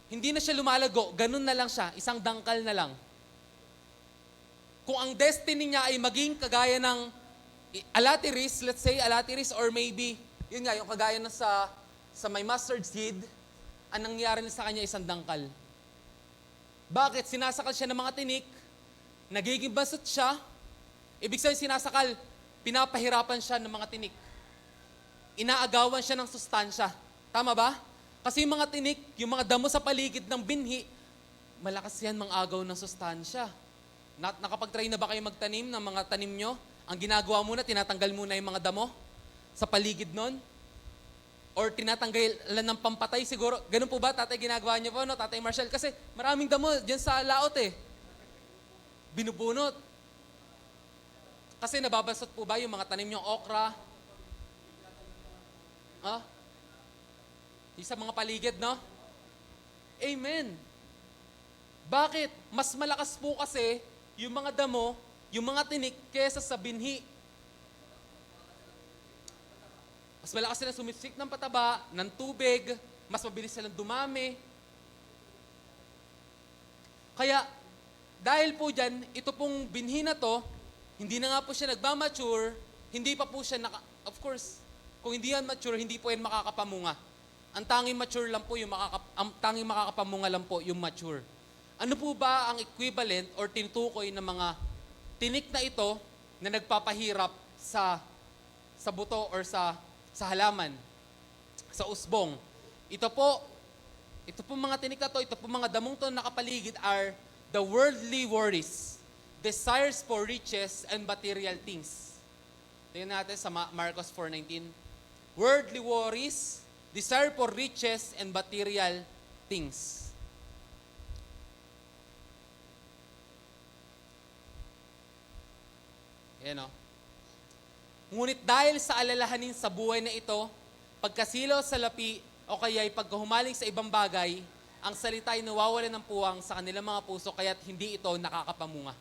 Hindi na siya lumalago, ganun na lang siya, isang dangkal na lang. kung ang destiny niya ay maging kagaya ng Alateris, let's say Alateris, or maybe, yun nga, yung kagaya na sa may mustard seed, ang nangyari na sa kanya isang dangkal. Bakit? Sinasakal siya ng mga tinik, nagiging basot siya, ibig sabihin sinasakal, pinapahirapan siya ng mga tinik. Inaagawan siya ng sustansya. Tama ba? Kasi yung mga tinik, yung mga damo sa paligid ng binhi, malakas yan mang-agaw ng sustansya. Nakapag-try na ba kayo magtanim ng mga tanim nyo? Ang ginagawa muna, tinatanggal muna yung mga damo sa paligid nun. Or tinatanggalan ng pampatay siguro. Ganun po ba, tatay, ginagawa niyo po, no? Tatay Marshall? Kasi maraming damo dyan sa laot eh. Binubunot. Kasi nababasot po ba yung mga tanim nyong okra? Yung sa mga paligid, no? Amen. Bakit? Mas malakas po kasi yung mga damo, yung mga tinik, kesa sa binhi. Mas malakas sila sumisik ng pataba, ng tubig, mas mabilis silang dumami. Kaya, dahil po dyan, ito pong binhi na to, hindi na nga po siya nagmamature, hindi pa po siya of course, kung hindi yan mature, hindi po yan makakapamunga. Ang tanging mature lang po, ang tanging makakapamunga lang po yung mature. Ano po ba ang equivalent or tinutukoy ng mga tinik na ito na nagpapahirap sa buto or sa halaman, sa usbong? Ito po mga tinik na to, ito po mga damong to nakapaligid are the worldly worries, desires for riches and material things. Tingnan natin sa Marcos 4:19. Worldly worries, desire for riches and material things. Yan o. Ngunit dahil sa alalahanin sa buhay na ito, pagkasilaw sa lapi o kaya'y pagkahumaling sa ibang bagay, ang salita ay nawawalan ng puwang sa kanilang mga puso kaya't hindi ito nakakapamunga.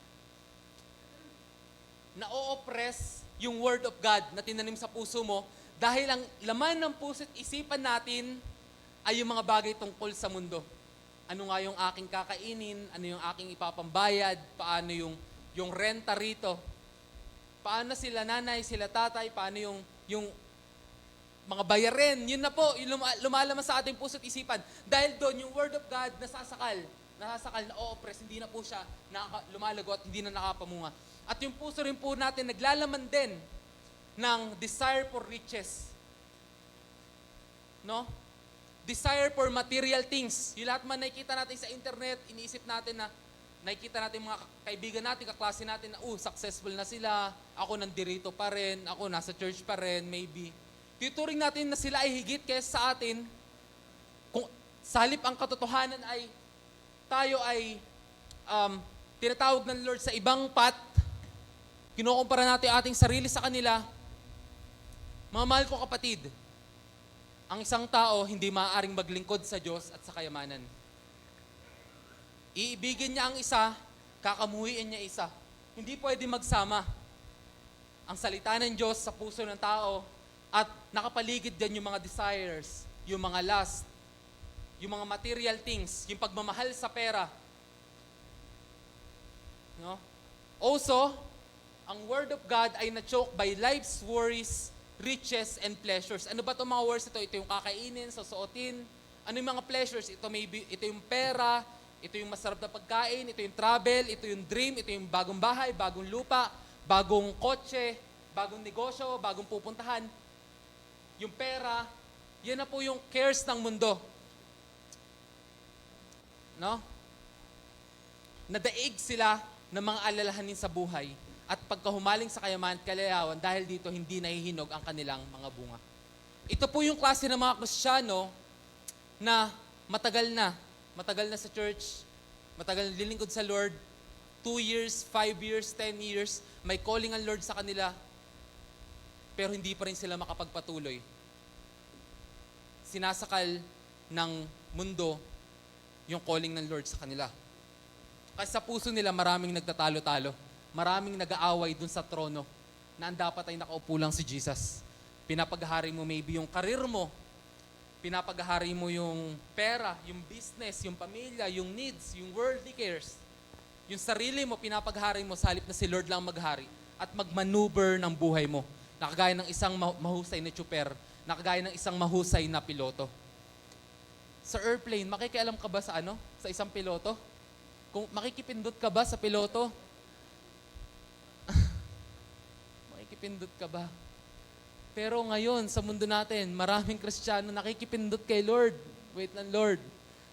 Na-o-oppress yung word of God na tinanim sa puso mo dahil ang laman ng puso at isipan natin ay yung mga bagay tungkol sa mundo. Ano nga yung aking kakainin, ano yung aking ipapambayad, paano yung renta rito, paano sila nanay, sila tatay, paano yung mga bayarin, yun na po, yung lumalaman sa ating puso at isipan. Dahil doon, yung word of God, nasasakal, na-o-oppress, hindi na po siya lumalago at hindi na nakapamunga. At yung puso rin po natin, naglalaman din ng desire for riches. No? Desire for material things. Yung lahat man nakikita natin sa internet, iniisip natin na nakikita natin mga kaibigan natin, kaklase natin na, successful na sila, ako nandirito pa rin, ako nasa church pa rin, maybe. Tuturing natin na sila ay higit kaysa sa atin. Kung sa halip ang katotohanan ay tayo ay tinatawag ng Lord sa ibang path, kinukumpara natin ating sarili sa kanila. Mga mahal ko kapatid, ang isang tao hindi maaaring maglingkod sa Diyos at sa kayamanan. Iibigin niya ang isa, kakamuhiin niya isa. Hindi pwede magsama ang salita ng Diyos sa puso ng tao at nakapaligid din yung mga desires, yung mga lust, yung mga material things, yung pagmamahal sa pera. No? Also, ang Word of God ay na-choke by life's worries, riches, and pleasures. Ano ba itong mga words ito? Ito yung kakainin, susuotin. Ano yung mga pleasures? Ito yung pera, ito yung masarap na pagkain, ito yung travel, ito yung dream, ito yung bagong bahay, bagong lupa, bagong kotse, bagong negosyo, bagong pupuntahan. Yung pera, yan na po yung cares ng mundo. No? Nadaig sila ng mga alalahanin sa buhay at pagkahumaling sa kayamanan at kalayawan dahil dito hindi nahihinog ang kanilang mga bunga. Ito po yung klase ng mga Kristiyano na matagal na sa church, matagal na lilingkod sa Lord, 2 years, 5 years, 10 years, may calling ang Lord sa kanila, pero hindi pa rin sila makapagpatuloy. Sinasakal ng mundo yung calling ng Lord sa kanila. Kasi sa puso nila maraming nagtatalo-talo, maraming nag-aaway dun sa trono na ang dapat ay nakaupo lang si Jesus. Pinapaghari mo maybe yung karir mo, pinapaghari mo yung pera, yung business, yung pamilya, yung needs, yung worldly cares. Yung sarili mo, pinapaghari mo sa halip na si Lord lang maghari at mag-maneuver ng buhay mo. Nakagaya ng isang mahusay na tsuper, nakagaya ng isang mahusay na piloto. Sa airplane, makikialam ka ba sa ano? Sa isang piloto? Kung makikipindot ka ba sa piloto? Makikipindot ka ba? Pero ngayon, sa mundo natin, maraming Kristiyano nakikipindot kay Lord. Wait lang, Lord.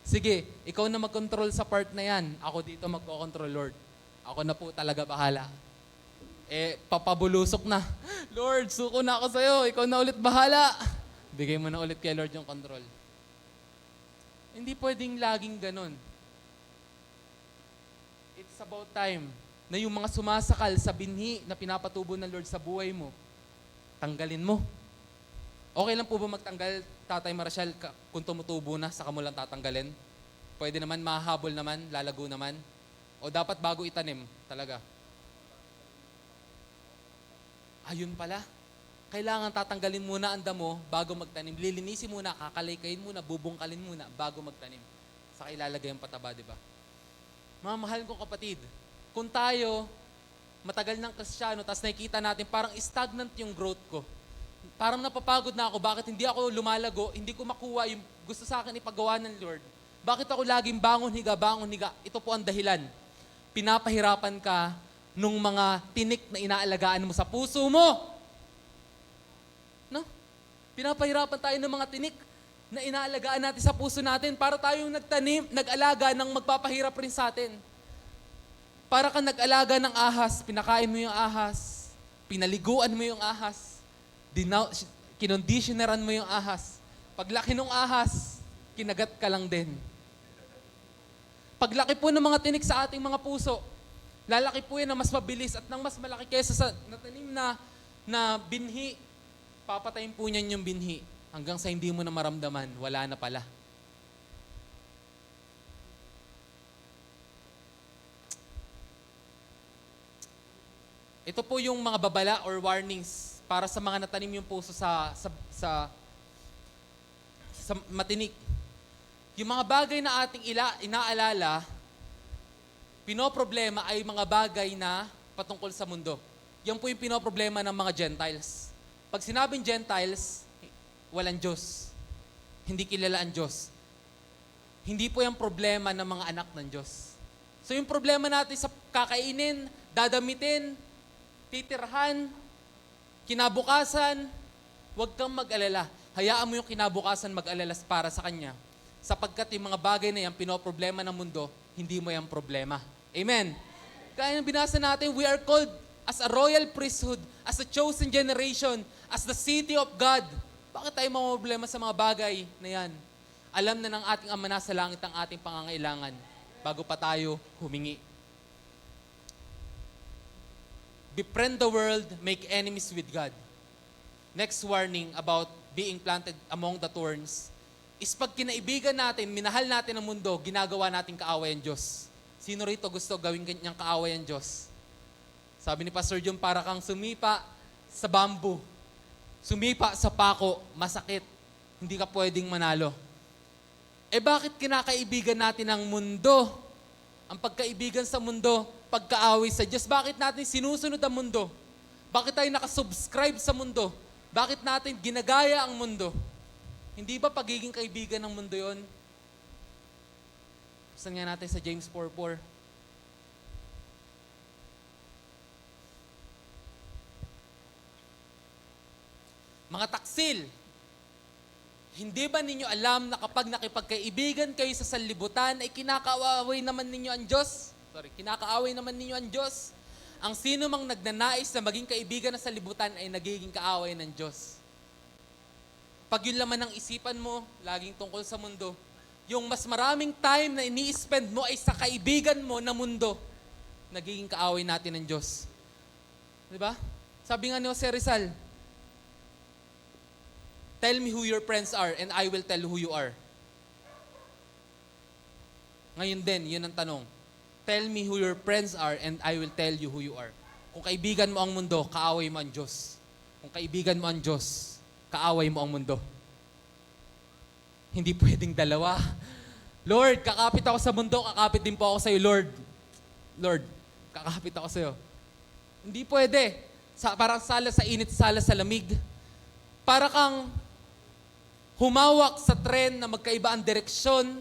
Sige, ikaw na mag-control sa part na yan. Ako dito magko-control, Lord. Ako na po talaga bahala. Papabulusok na. Lord, suko na ako sa'yo. Ikaw na ulit bahala. Bigay mo na ulit kay Lord yung control. Hindi pwedeng laging ganun. It's about time na yung mga sumasakal sa binhi na pinapatubo ng Lord sa buhay mo, tanggalin mo. Okay lang po ba magtanggal, Tatay Marshall, kung tumutubo na, saka mo lang tatanggalin? Pwede naman, mahahabol naman, lalago naman? O dapat bago itanim talaga? Ayun pala. Kailangan tatanggalin muna ang damo bago magtanim. Lilinisin muna, kakalikayin muna, bubungkalin muna bago magtanim. Saka ilalagay ang pataba, di ba? Mga mahal kong kapatid, kung tayo matagal ng Kristiyano, tapos nakikita natin parang stagnant yung growth ko. Parang napapagod na ako, bakit hindi ako lumalago, hindi ko makuha yung gusto sa akin ipagawa ng Lord. Bakit ako laging bangon, higa, bangon, higa? Ito po ang dahilan. Pinapahirapan ka nung mga tinik na inaalagaan mo sa puso mo. No? Pinapahirapan tayo ng mga tinik na inaalagaan natin sa puso natin para tayong nagtanim, nag-alaga ng magpapahirap rin sa atin. Para kang nag-alaga ng ahas, pinakain mo yung ahas, pinaliguan mo yung ahas, kinonditioneran mo yung ahas. Paglaki ng ahas, kinagat ka lang din. Paglaki po ng mga tinik sa ating mga puso, lalaki po yan na mas mabilis at nang mas malaki kaysa sa natanim na binhi. Papatayin po niyan yung binhi hanggang sa hindi mo na maramdaman, wala na pala. Ito po yung mga babala or warnings para sa mga natanim yung puso sa matinik. Yung mga bagay na ating inaalala, pinoproblema ay mga bagay na patungkol sa mundo. Yan po yung pinoproblema ng mga Gentiles. Pag sinabing Gentiles, walang Diyos. Hindi kilala ang Diyos. Hindi po yung problema ng mga anak ng Diyos. So yung problema natin sa kakainin, dadamitin, titirhan, kinabukasan, huwag kang mag-alala. Hayaan mo yung kinabukasan mag-alala para sa Kanya. Sapagkat yung mga bagay na yan, pinoproblema ng mundo, hindi mo yung problema. Amen? Kaya yung binasa natin, we are called as a royal priesthood, as a chosen generation, as the city of God. Bakit tayo problema sa mga bagay na yan? Alam na ng ating Ama nasa langit ang ating pangangailangan bago pa tayo humingi. Befriend the world, make enemies with God. Next warning about being planted among the thorns is pag kinaibigan natin, minahal natin ang mundo, ginagawa natin kaaway ang Diyos. Sino rito gusto gawin kanyang kaaway ang Diyos? Sabi ni Pastor John, para kang sumipa sa bamboo. Sumipa sa pako, masakit. Hindi ka pwedeng manalo. Bakit kinakaibigan natin ang mundo? Ang pagkaibigan sa mundo, pagkaaway sa Diyos. Bakit natin sinusunod ang mundo? Bakit tayo nakasubscribe sa mundo? Bakit natin ginagaya ang mundo? Hindi ba pagiging kaibigan ng mundo yon? Buksan nga natin sa James 4:4. Mga taksil, hindi ba ninyo alam na kapag nakipagkaibigan kayo sa sanlibutan ay kinakaaway naman ninyo ang Diyos? Kinakaaway naman ninyo ang Diyos. Ang sino mang nagnanais na maging kaibigan na sanlibutan ay nagiging kaaway ng Diyos. Pag yun laman ng isipan mo, laging tungkol sa mundo, yung mas maraming time na ini-spend mo ay sa kaibigan mo na mundo, nagiging kaaway natin ng Diyos. Di ba? Sabi nga ni Jose Rizal, tell me who your friends are and I will tell who you are. Ngayon din, yun ang tanong. Tell me who your friends are and I will tell you who you are. Kung kaibigan mo ang mundo, kaaway mo ang Diyos. Kung kaibigan mo ang Diyos, kaaway mo ang mundo. Hindi pwedeng dalawa. Lord, kakapit ako sa mundo, kakapit din po ako sa iyo, Lord. Lord, kakapit ako sa'yo. Hindi pwede. Parang sala sa init, sala sa lamig. Para kang humawak sa tren na magkaiba ang direksyon.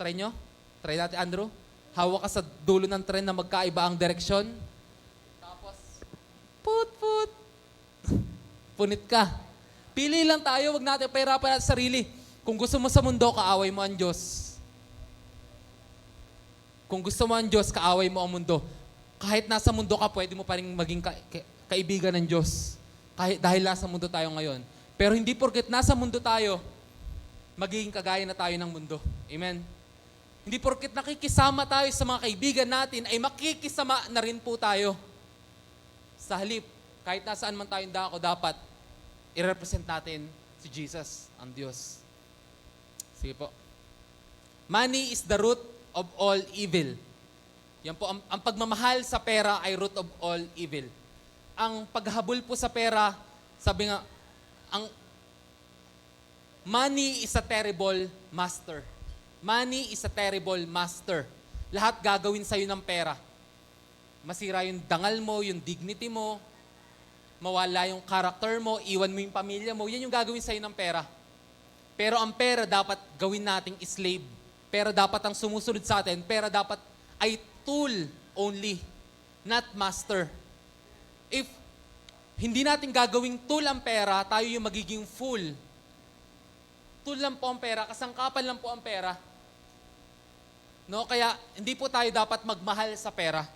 Try nyo? Try natin, Andrew. Hawak ka sa dulo ng tren na magkaiba ang direksyon. Tapos, put. Punit ka. Pili lang tayo, wag natin pahirapan natin sarili. Kung gusto mo sa mundo, kaaway mo ang Diyos. Kung gusto mo ang Diyos, kaaway mo ang mundo. Kahit nasa mundo ka, pwede mo pa rin maging kaibigan ng Diyos. Dahil nasa mundo tayo ngayon. Pero hindi porket nasa mundo tayo, magiging kagaya na tayo ng mundo. Amen? Hindi porket nakikisama tayo sa mga kaibigan natin, ay makikisama na rin po tayo. Sa halip, kahit nasaan man tayong dako, dapat i-represent natin si Jesus, ang Diyos. Sige po. Money is the root of all evil. Yan po, ang pagmamahal sa pera ay root of all evil. Ang paghabol po sa pera, sabi nga, ang money is a terrible master. Money is a terrible master. Lahat gagawin sa'yo ng pera. Masira yung dangal mo, yung dignity mo, mawala yung character mo, iwan mo yung pamilya mo, yan yung gagawin sa'yo ng pera. Pero ang pera dapat gawin nating slave. Pera dapat ang sumusunod sa atin. Pera dapat ay tool only, not master. If hindi natin gagawing tool ang pera, tayo yung magiging fool. Tool lang po ang pera, kasangkapan lang po ang pera. No? Kaya hindi po tayo dapat magmahal sa pera.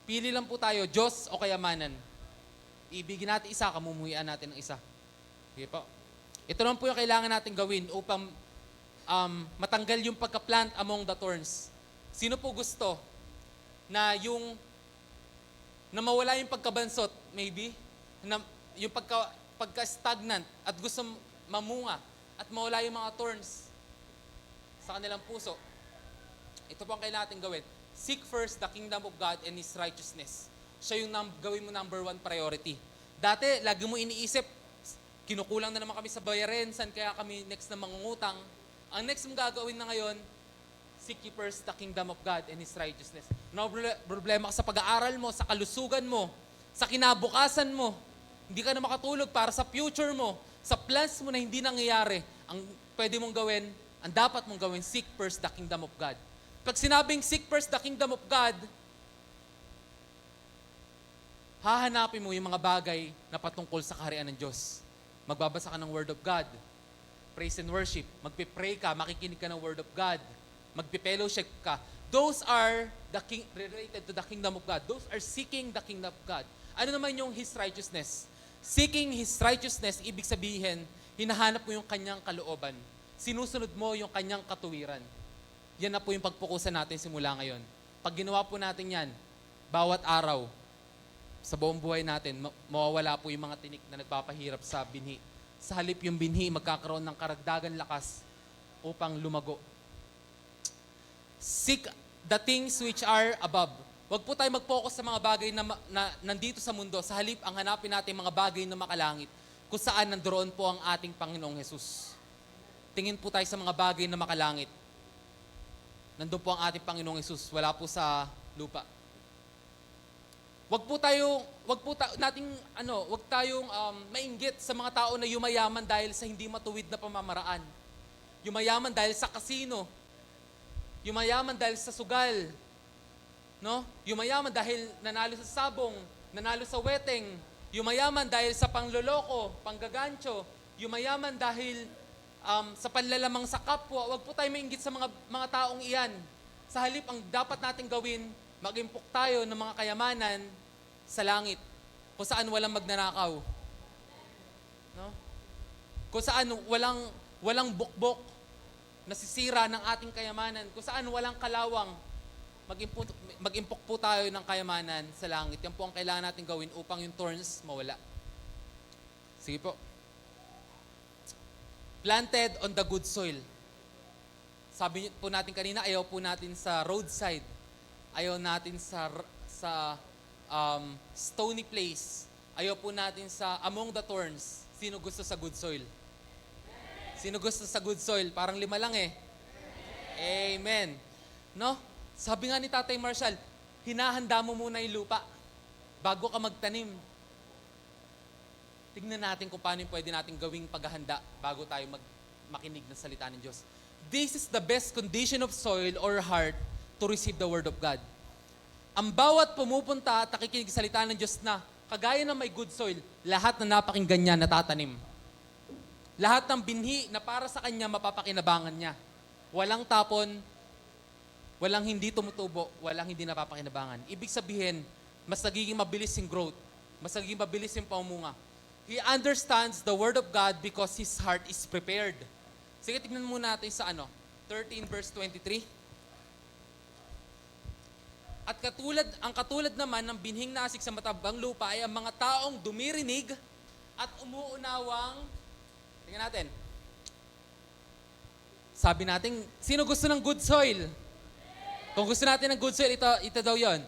Pili lang po tayo, Diyos o kayamanan. Ibigin natin isa, kamumuhian natin ng isa. Okay po. Ito lang po yung kailangan natin gawin upang matanggal yung pagka-plant among the thorns. Sino po gusto na mawala yung pagkabansot, maybe, na yung pagka-stagnant at gusto mamunga at mawala yung mga thorns sa kanilang puso? Ito po ang kailangan natin gawin. Seek first the kingdom of God and His righteousness. Siya yung gawin mo number 1 priority. Dati, lagi mo iniisip, kinukulang na naman kami sa bayarin, saan kaya kami next na mangungutang? Ang next mong gagawin na ngayon, seek ye first the kingdom of God and His righteousness. No problema ka sa pag-aaral mo, sa kalusugan mo, sa kinabukasan mo. Hindi ka na makatulog para sa future mo, sa plans mo na hindi nangyayari. Ang pwede mong gawin, ang dapat mong gawin, seek first the kingdom of God. Pag sinabing seek first the kingdom of God, hahanapin mo yung mga bagay na patungkol sa kaharian ng Diyos. Magbabasa ka ng Word of God. Praise and worship. Magpipray ka, makikinig ka ng Word of God. Magpipellowship ka. Those are related to the kingdom of God. Those are seeking the kingdom of God. Ano naman yung His righteousness? Seeking His righteousness, ibig sabihin, hinahanap mo yung kanyang kalooban. Sinusunod mo yung kanyang katuwiran. Yan na po yung pagpukusan natin simula ngayon. Pag ginawa po natin yan, bawat araw, sa buong buhay natin, mawawala po yung mga tinik na nagpapahirap sa binhi. Sa halip yung binhi, magkakaroon ng karagdagan lakas upang lumago. Seek the things which are above. Huwag po tayo mag-focus sa mga bagay na nandito sa mundo. Sa halip, ang hanapin natin mga bagay na makalangit, kung saan nandoon po ang ating Panginoong Jesus. Tingin po tayo sa mga bagay na makalangit. Nandun po ang ating Panginoong Jesus, wala po sa lupa. Wag tayong mainggit sa mga tao na yumayaman dahil sa hindi matuwid na pamamaraan. Yumayaman dahil sa kasino. Yumayaman dahil sa sugal. No? Yumayaman dahil nanalo sa sabong, nanalo sa weteng. Yumayaman dahil sa pangloloko, panggagancho. Yumayaman dahil sa panlalamang sa kapwa. Wag po tayo mainggit sa mga taong iyan. Sa halip, ang dapat natin gawin, mag-impok tayo ng mga kayamanan sa langit, kung saan walang magnanakaw. No? Kung saan walang bukbok nasisira ng ating kayamanan, kung saan walang kalawang, mag-impok po tayo ng kayamanan sa langit. Yan po ang kailangan natin gawin upang yung thorns mawala. Sige po. Planted on the good soil. Sabi po natin kanina, ayaw po natin sa roadside. Ayaw natin sa stony place. Ayaw po natin sa among the thorns. Sino gusto sa good soil? Sino gusto sa good soil? Parang 5 lang eh. Amen. No? Sabi nga ni Tatay Marshall, hinahanda mo muna yung lupa bago ka magtanim. Tignan natin kung paano yung pwede natin gawing paghahanda bago tayo makinig ng salita ng Diyos. This is the best condition of soil or heart to receive the Word of God. Ang bawat pumupunta at nakikinig sa salita ng Diyos na kagaya ng may good soil, lahat na napakinggan niya natatanim. Lahat ng binhi na para sa kanya mapapakinabangan niya. Walang tapon, walang hindi tumutubo, walang hindi napapakinabangan. Ibig sabihin, mas nagiging mabilis yung growth, mas nagiging mabilis yung pamunga. He understands the Word of God because his heart is prepared. Sige, tignan muna natin sa 13 verse 23. At katulad naman ng binhing nasik sa matabang lupa ay ang mga taong dumirinig at umuunawang, tingnan natin, sabi natin, sino gusto ng good soil? Kung gusto natin ng good soil, ito daw yon.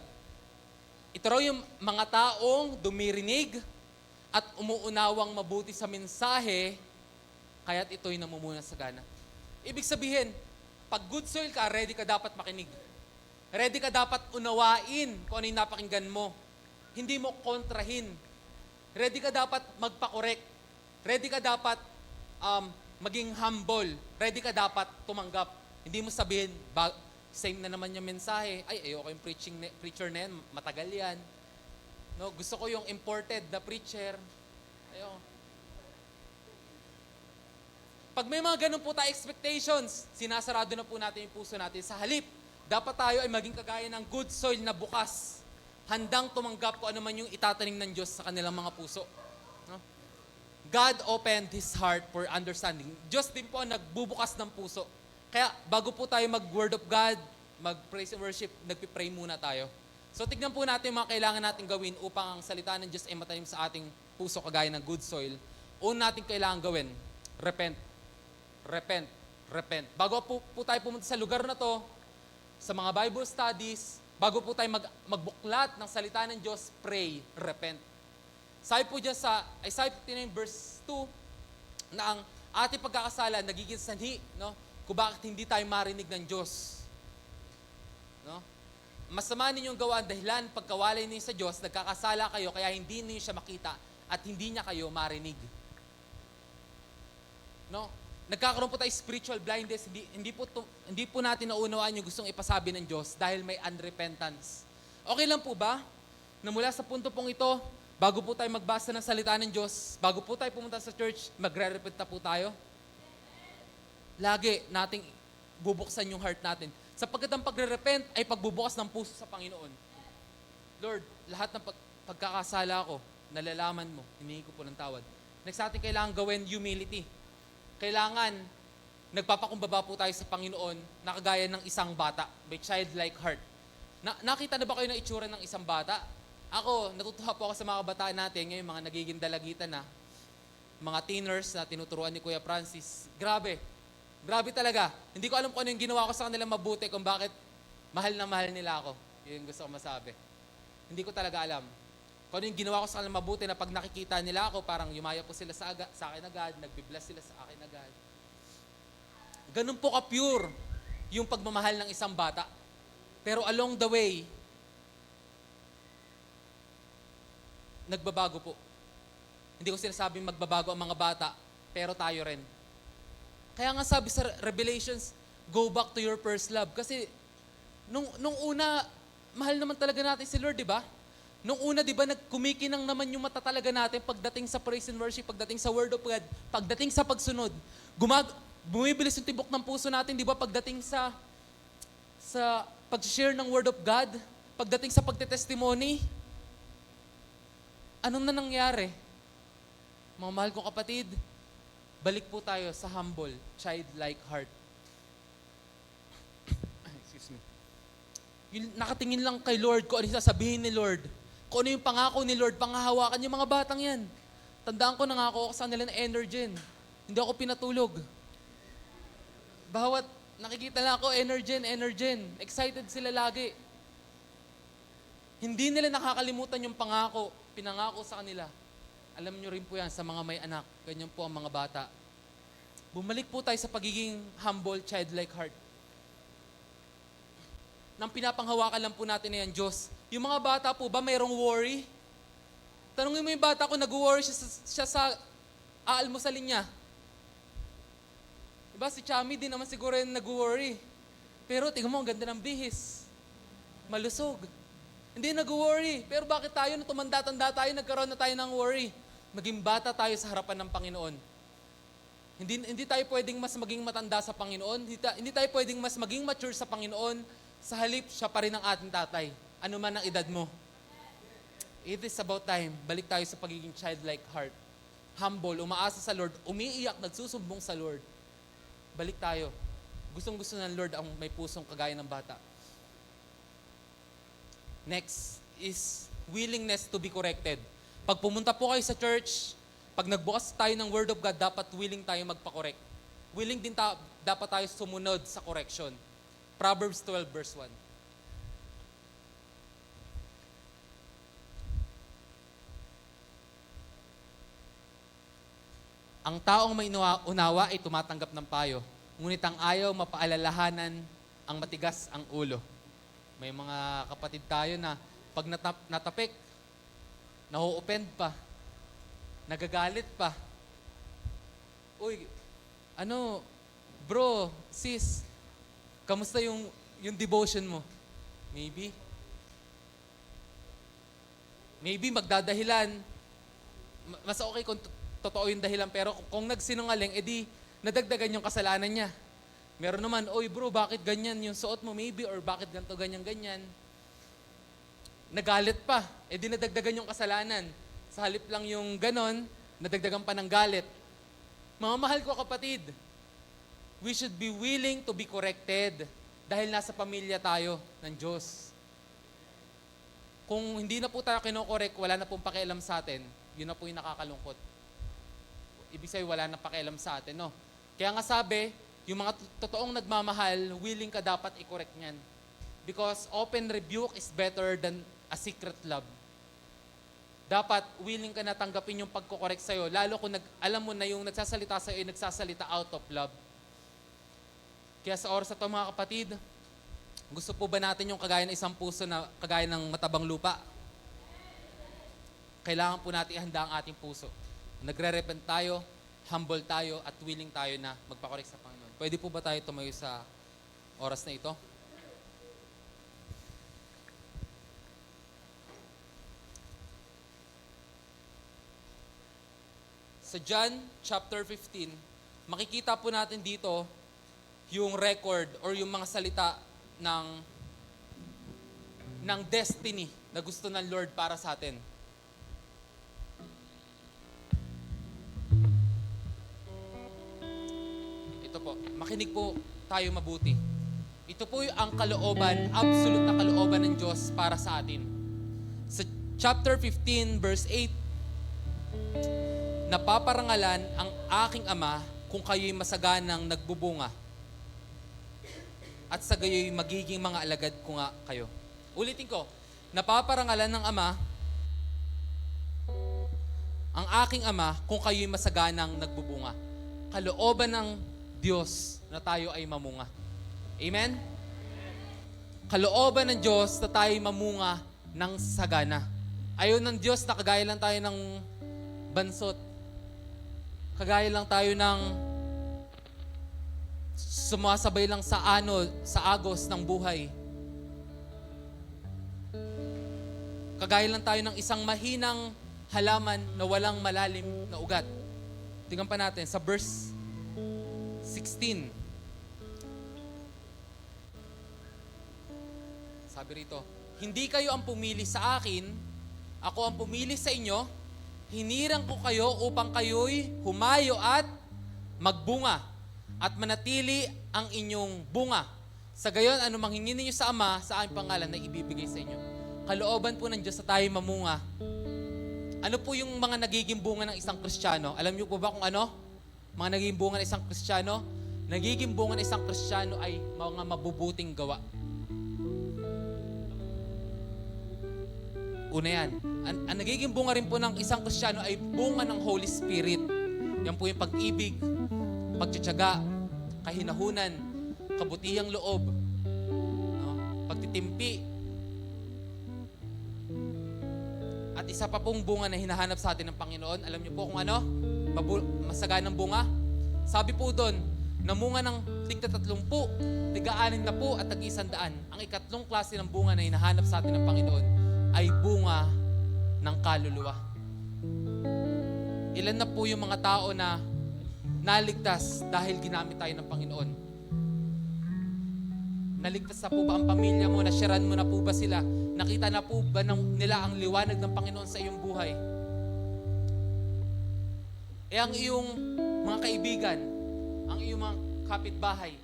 Ito raw yung mga taong dumirinig at umuunawang mabuti sa mensahe, kaya't ito'y namumuna sa gana. Ibig sabihin, pag good soil ka, ready ka dapat makinig. Ready ka dapat unawain kung ano yung napakinggan mo. Hindi mo kontrahin. Ready ka dapat magpa-correct. Ready ka dapat maging humble. Ready ka dapat tumanggap. Hindi mo sabihin, same na naman yung mensahe. Ay, ayoko yung preacher na yan. Matagal yan. No, gusto ko yung imported na preacher. Ayoko. Pag may mga ganun po tayo expectations, sinasarado na po natin yung puso natin. Sa halip, dapat tayo ay maging kagaya ng good soil na bukas. Handang tumanggap kung ano man yung itatanim ng Diyos sa kanilang mga puso. No? God opened His heart for understanding. Diyos din po ang nagbubukas ng puso. Kaya bago po tayo mag-word of God, mag-praise and worship, nagpipray muna tayo. So tignan po natin yung mga kailangan natin gawin upang ang salita ng Diyos ay matanim sa ating puso kagaya ng good soil. Una natin kailangan gawin, repent. Repent. Repent. Bago po tayo pumunta sa lugar na to, sa mga Bible studies, bago po tayo magbuklat ng salita ng Diyos, pray, repent. Sabi po dyan sa Isaiah 59 verse 2, na ang ating pagkakasala nagiging sanhi, no? Kung bakit hindi tayo marinig ng Diyos. No? Masama ninyong gawa ang dahilan, pagkawalay ninyo sa Diyos, nagkakasala kayo, kaya hindi ninyo siya makita at hindi niya kayo marinig. No? Nagkakaroon po tayo spiritual blindness, hindi po natin naunawaan yung gustong ipasabi ng Diyos dahil may unrepentance. Okay lang po ba na mula sa punto pong ito, bago po tayo magbasa ng salita ng Diyos, bago po tayo pumunta sa church, magre-repent na po tayo? Lagi nating bubuksan yung heart natin. Sapagkat ang pagre-repent ay pagbubukas ng puso sa Panginoon. Lord, lahat ng pagkakasala ko, nalalaman mo, hinihingi ko po ng tawad. Next natin kailangan gawin humility. Kailangan, nagpapakumbaba po tayo sa Panginoon na kagaya ng isang bata, may childlike heart. Nakita na ba kayo ng itsura ng isang bata? Ako, natutuwa po ako sa mga kabataan natin, ngayon mga nagiging dalagitan na, mga teeners na tinuturuan ni Kuya Francis. Grabe talaga. Hindi ko alam kung ano yung ginawa ko sa kanila mabuti, kung bakit mahal na mahal nila ako. Yun yung gusto ko masabi. Hindi ko talaga alam. Kung ano yung ginawa ko sa kanila mabuti na pag nakikita nila ako, parang yumaya po sila sa akin agad, nagbibless sila sa akin agad. Ganun po ka-pure yung pagmamahal ng isang bata. Pero along the way, nagbabago po. Hindi ko sinasabing magbabago ang mga bata, pero tayo rin. Kaya nga sabi sa Revelations, go back to your first love. Kasi nung una, mahal naman talaga natin si Lord, di ba? Nung una, di ba, nagkumikinang naman yung mata talaga natin pagdating sa praise and worship, pagdating sa word of God, pagdating sa pagsunod. Bumibilis yung tibok ng puso natin, di ba, pagdating sa pag-share ng word of God, pagdating sa pagtetestimony. Anong na nangyari? Mga mahal kong kapatid, balik po tayo sa humble, childlike heart. Excuse me. Yung nakatingin lang kay Lord, kung ano yung sasabihin ni Lord, kung ano yung pangako ni Lord, pangahawakan yung mga batang yan. Tandaan ko, nangako ako sa kanila ng Energen. Hindi ako pinatulog. Bawat nakikita na ako, Energen. Excited sila lagi. Hindi nila nakakalimutan yung pangako, pinangako sa kanila. Alam nyo rin po yan sa mga may anak. Ganyan po ang mga bata. Bumalik po tayo sa pagiging humble, childlike heart. ng pinapanghawakan lang po natin na yan, Diyos. Yung mga bata po ba mayroong worry? Tanungin mo yung bata ko, nag-worry siya sa aalmusalin niya. Diba, si Chami din naman siguro yung nag-worry. Pero tingnan mo, ang ganda ng bihis. Malusog. Hindi nag-worry. Pero bakit tayo, nung tumanda-tanda tayo, nagkaroon na tayo ng worry? Maging bata tayo sa harapan ng Panginoon. Hindi tayo pwedeng mas maging matanda sa Panginoon. Hindi tayo pwedeng mas maging mature sa Panginoon. Sa halip, siya pa rin ang ating tatay. Ano man ang edad mo. It is about time. Balik tayo sa pagiging childlike heart. Humble, umaasa sa Lord, umiiyak, nagsusumbong sa Lord. Balik tayo. Gustong-gusto ng Lord ang may pusong kagaya ng bata. Next is willingness to be corrected. Pag pumunta po kayo sa church, pag nagbukas tayo ng Word of God, dapat willing tayo magpa-correct. Willing din dapat tayo sumunod sa correction. Proverbs 12 verse 1. Ang taong may unawa ay tumatanggap ng payo, ngunit ang ayaw mapaalalahanan ang matigas ang ulo. May mga kapatid tayo na pag natapik, naho-offend pa, nagagalit pa. Uy, bro, sis, kamusta yung devotion mo? Maybe magdadahilan. Mas okay kung totoo yung dahilan, pero kung nagsinungaling, edi nadagdagan yung kasalanan niya. Meron naman, oy bro, bakit ganyan yung suot mo maybe, or bakit ganito, ganyan. Nagalit pa, edi nadagdagan yung kasalanan. Sa halip lang yung ganon, nadagdagan pa ng galit. Mga mahal ko kapatid, we should be willing to be corrected dahil nasa pamilya tayo ng Diyos. Kung hindi na po tayo kinokorek, wala na pong pakialam sa atin, yun na po yung nakakalungkot. Ibig sabihin, wala na pakialam sa atin, no? Kaya nga sabi, yung mga totoong nagmamahal, willing ka dapat i-correct niyan. Because open rebuke is better than a secret love. Dapat willing ka na tanggapin yung pagko-correct sa'yo, lalo kung alam mo na yung nagsasalita sa'yo ay nagsasalita out of love. Kaya sa oras na ito mga kapatid, gusto po ba natin yung kagaya ng isang puso na kagaya ng matabang lupa? Kailangan po natin ihanda ang ating puso. Nagre-repent tayo, humble tayo, at willing tayo na magpa-correct sa Panginoon. Pwede po ba tayo tumayo sa oras na ito? Sa John chapter 15, makikita po natin dito yung record or yung mga salita ng destiny na gusto ng Lord para sa atin. Ito po, makinig po tayo mabuti. Ito po ang kalooban, absolute na kalooban ng Diyos para sa atin. Sa chapter 15, verse 8, napaparangalan ang aking Ama kung kayo'y masaganang nagbubunga at sa gayo'y magiging mga alagad ko nga kayo. Ulitin ko, napaparangalan ng Ama ang aking Ama kung kayo'y masaganang nagbubunga. Kalooban ng Diyos na tayo ay mamunga. Amen? Kalooban ng Diyos na tayo ay mamunga ng sagana. Ayaw ng Diyos na kagaya lang tayo ng bansot. Kagaya lang tayo ng sumasabay lang sa agos ng buhay. Kagaya lang tayo ng isang mahinang halaman na walang malalim na ugat. Tingnan pa natin sa verse 16. Sabi rito, hindi kayo ang pumili sa akin, ako ang pumili sa inyo, hinirang ko kayo upang kayo'y humayo at magbunga at manatili ang inyong bunga. Sa gayon, anumang hingin ninyo sa Ama, sa aking pangalan na ibibigay sa inyo. Kalooban po ng Diyos sa tayo mamunga. Ano po yung mga nagiging bunga ng isang Kristiyano? Alam niyo po ba kung ano? Mga nagiging bunga ng isang Kristiyano? Nagiging bunga ng isang Kristiyano ay mga mabubuting gawa. Una yan. Ang nagiging bunga rin po ng isang Kristiyano ay bunga ng Holy Spirit. Yan po yung pag-ibig, pagtsatsaga, kahinahunan, kabutihang loob. No? pagtitimpi. At isa pa pong bunga na hinahanap sa atin ng Panginoon. Alam niyo po kung ano? Masaganang bunga. Sabi po doon, namunga ng tig-30, tig-60 at tag-100. Ang ikatlong klase ng bunga na hinahanap sa atin ng Panginoon ay bunga ng kaluluwa. Ilan na po yung mga tao na naligtas dahil ginamit tayo ng Panginoon? Naligtas na po ba ang pamilya mo? Nasyaran mo na po ba sila? Nakita na po ba nila ang liwanag ng Panginoon sa iyong buhay? Ang iyong mga kaibigan, ang iyong mga kapitbahay,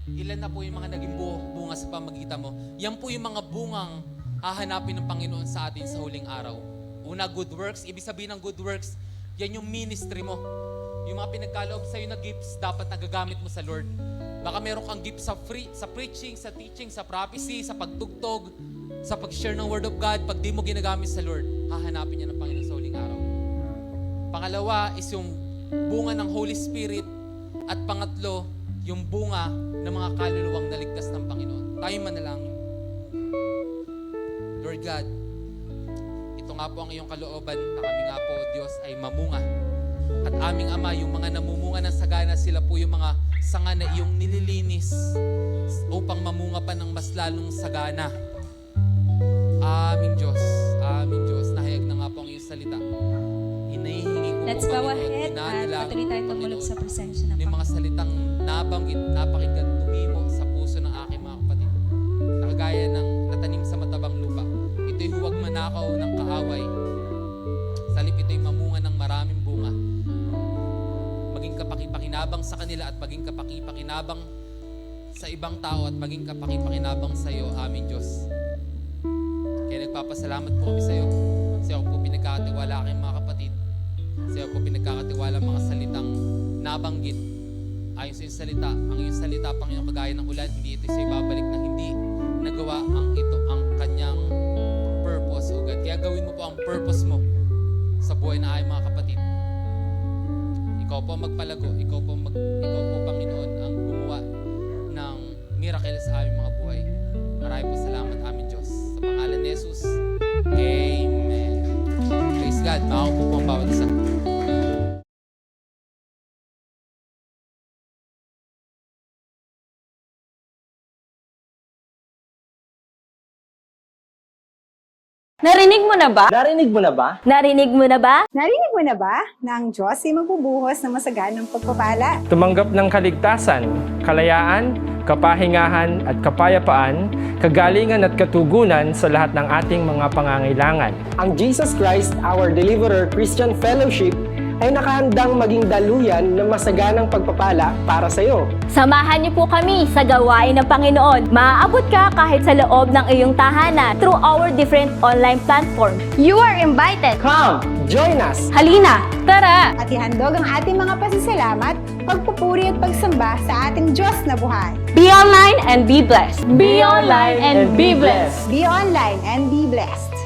ilan na po yung mga naging bunga sa pamagitan mo? Yan po yung mga bungang hahanapin ng Panginoon sa atin sa huling araw. Una, good works. Ibig sabihin ng good works, yan yung ministry mo. Yung mga pinagkaloob sa'yo na gifts, dapat nagagamit mo sa Lord. Baka meron kang gift sa preaching, sa teaching, sa prophecy, sa pagtugtog, sa pag-share ng Word of God. Pag di mo ginagamit sa Lord, hahanapin niya ng Panginoon sa huling araw. Pangalawa is yung bunga ng Holy Spirit. At pangatlo, yung bunga ng mga kaluluwang naligtas ng Panginoon. Tayo manalangin. Lord God, ito nga po ang iyong kalooban na kami nga po, Diyos, ay mamunga. At aming Ama, yung mga namumunga ng sagana, sila po yung mga sanga na iyong nililinis upang mamunga pa ng mas lalong sagana. Aming Diyos, nahayag na nga po ang iyong salita. Hinahihingi ko Let's po, go Panginoon, ahead at patuloy tayong tumulog sa presensya ng yung mga salitang nabanggit, napakinggan, tumimo sa puso ng aking mga kapatid. Nakagaya ng natanim sa matabang lupa. Ito'y huwag manakaw ng kaaway. Salip ito'y mamunga ng maraming bunga. Maging kapakipakinabang sa kanila at maging kapakipakinabang sa ibang tao at maging kapakipakinabang sa iyo, aming Diyos. Kaya nagpapasalamat po kami sa iyo. Sa iyo po pinagkakatiwala aking mga kapatid. Sa iyo po pinagkakatiwala mga salitang nabanggit. Ayon sa iyong salita, ang iyong salita, Panginoon, kagaya ng ulan, hindi ito sa ibabalik na hindi nagawa ang kanyang purpose, O God. Kaya gawin mo po ang purpose mo sa buhay na aking mga kapatid. Ikaw po magpalago, ikaw po Panginoon ang gumawa ng miracle sa aming mga buhay. Maraming po salamat, aming Diyos. Sa pangalan ni Jesus, Amen. Praise God. Makaupo po ang bawat isa. Narinig mo na ba? Narinig mo na ba? Narinig mo na ba? Narinig mo na ba na ang Diyos ay magbubuhos ng masaganang pagpapala? Tumanggap ng kaligtasan, kalayaan, kapahingahan at kapayapaan, kagalingan at katugunan sa lahat ng ating mga pangangailangan. Ang Jesus Christ, our Deliverer Christian Fellowship ay nakahandang maging daluyan ng masaganang pagpapala para sa iyo. Samahan niyo po kami sa gawain ng Panginoon. Maaabot ka kahit sa loob ng iyong tahanan through our different online platforms. You are invited! Come, join us! Halina, tara! At ihandog ang ating mga pasasalamat, pagpupuri at pagsamba sa ating Diyos na buhay. Be online and be blessed! Be online and be blessed! Be online and be blessed.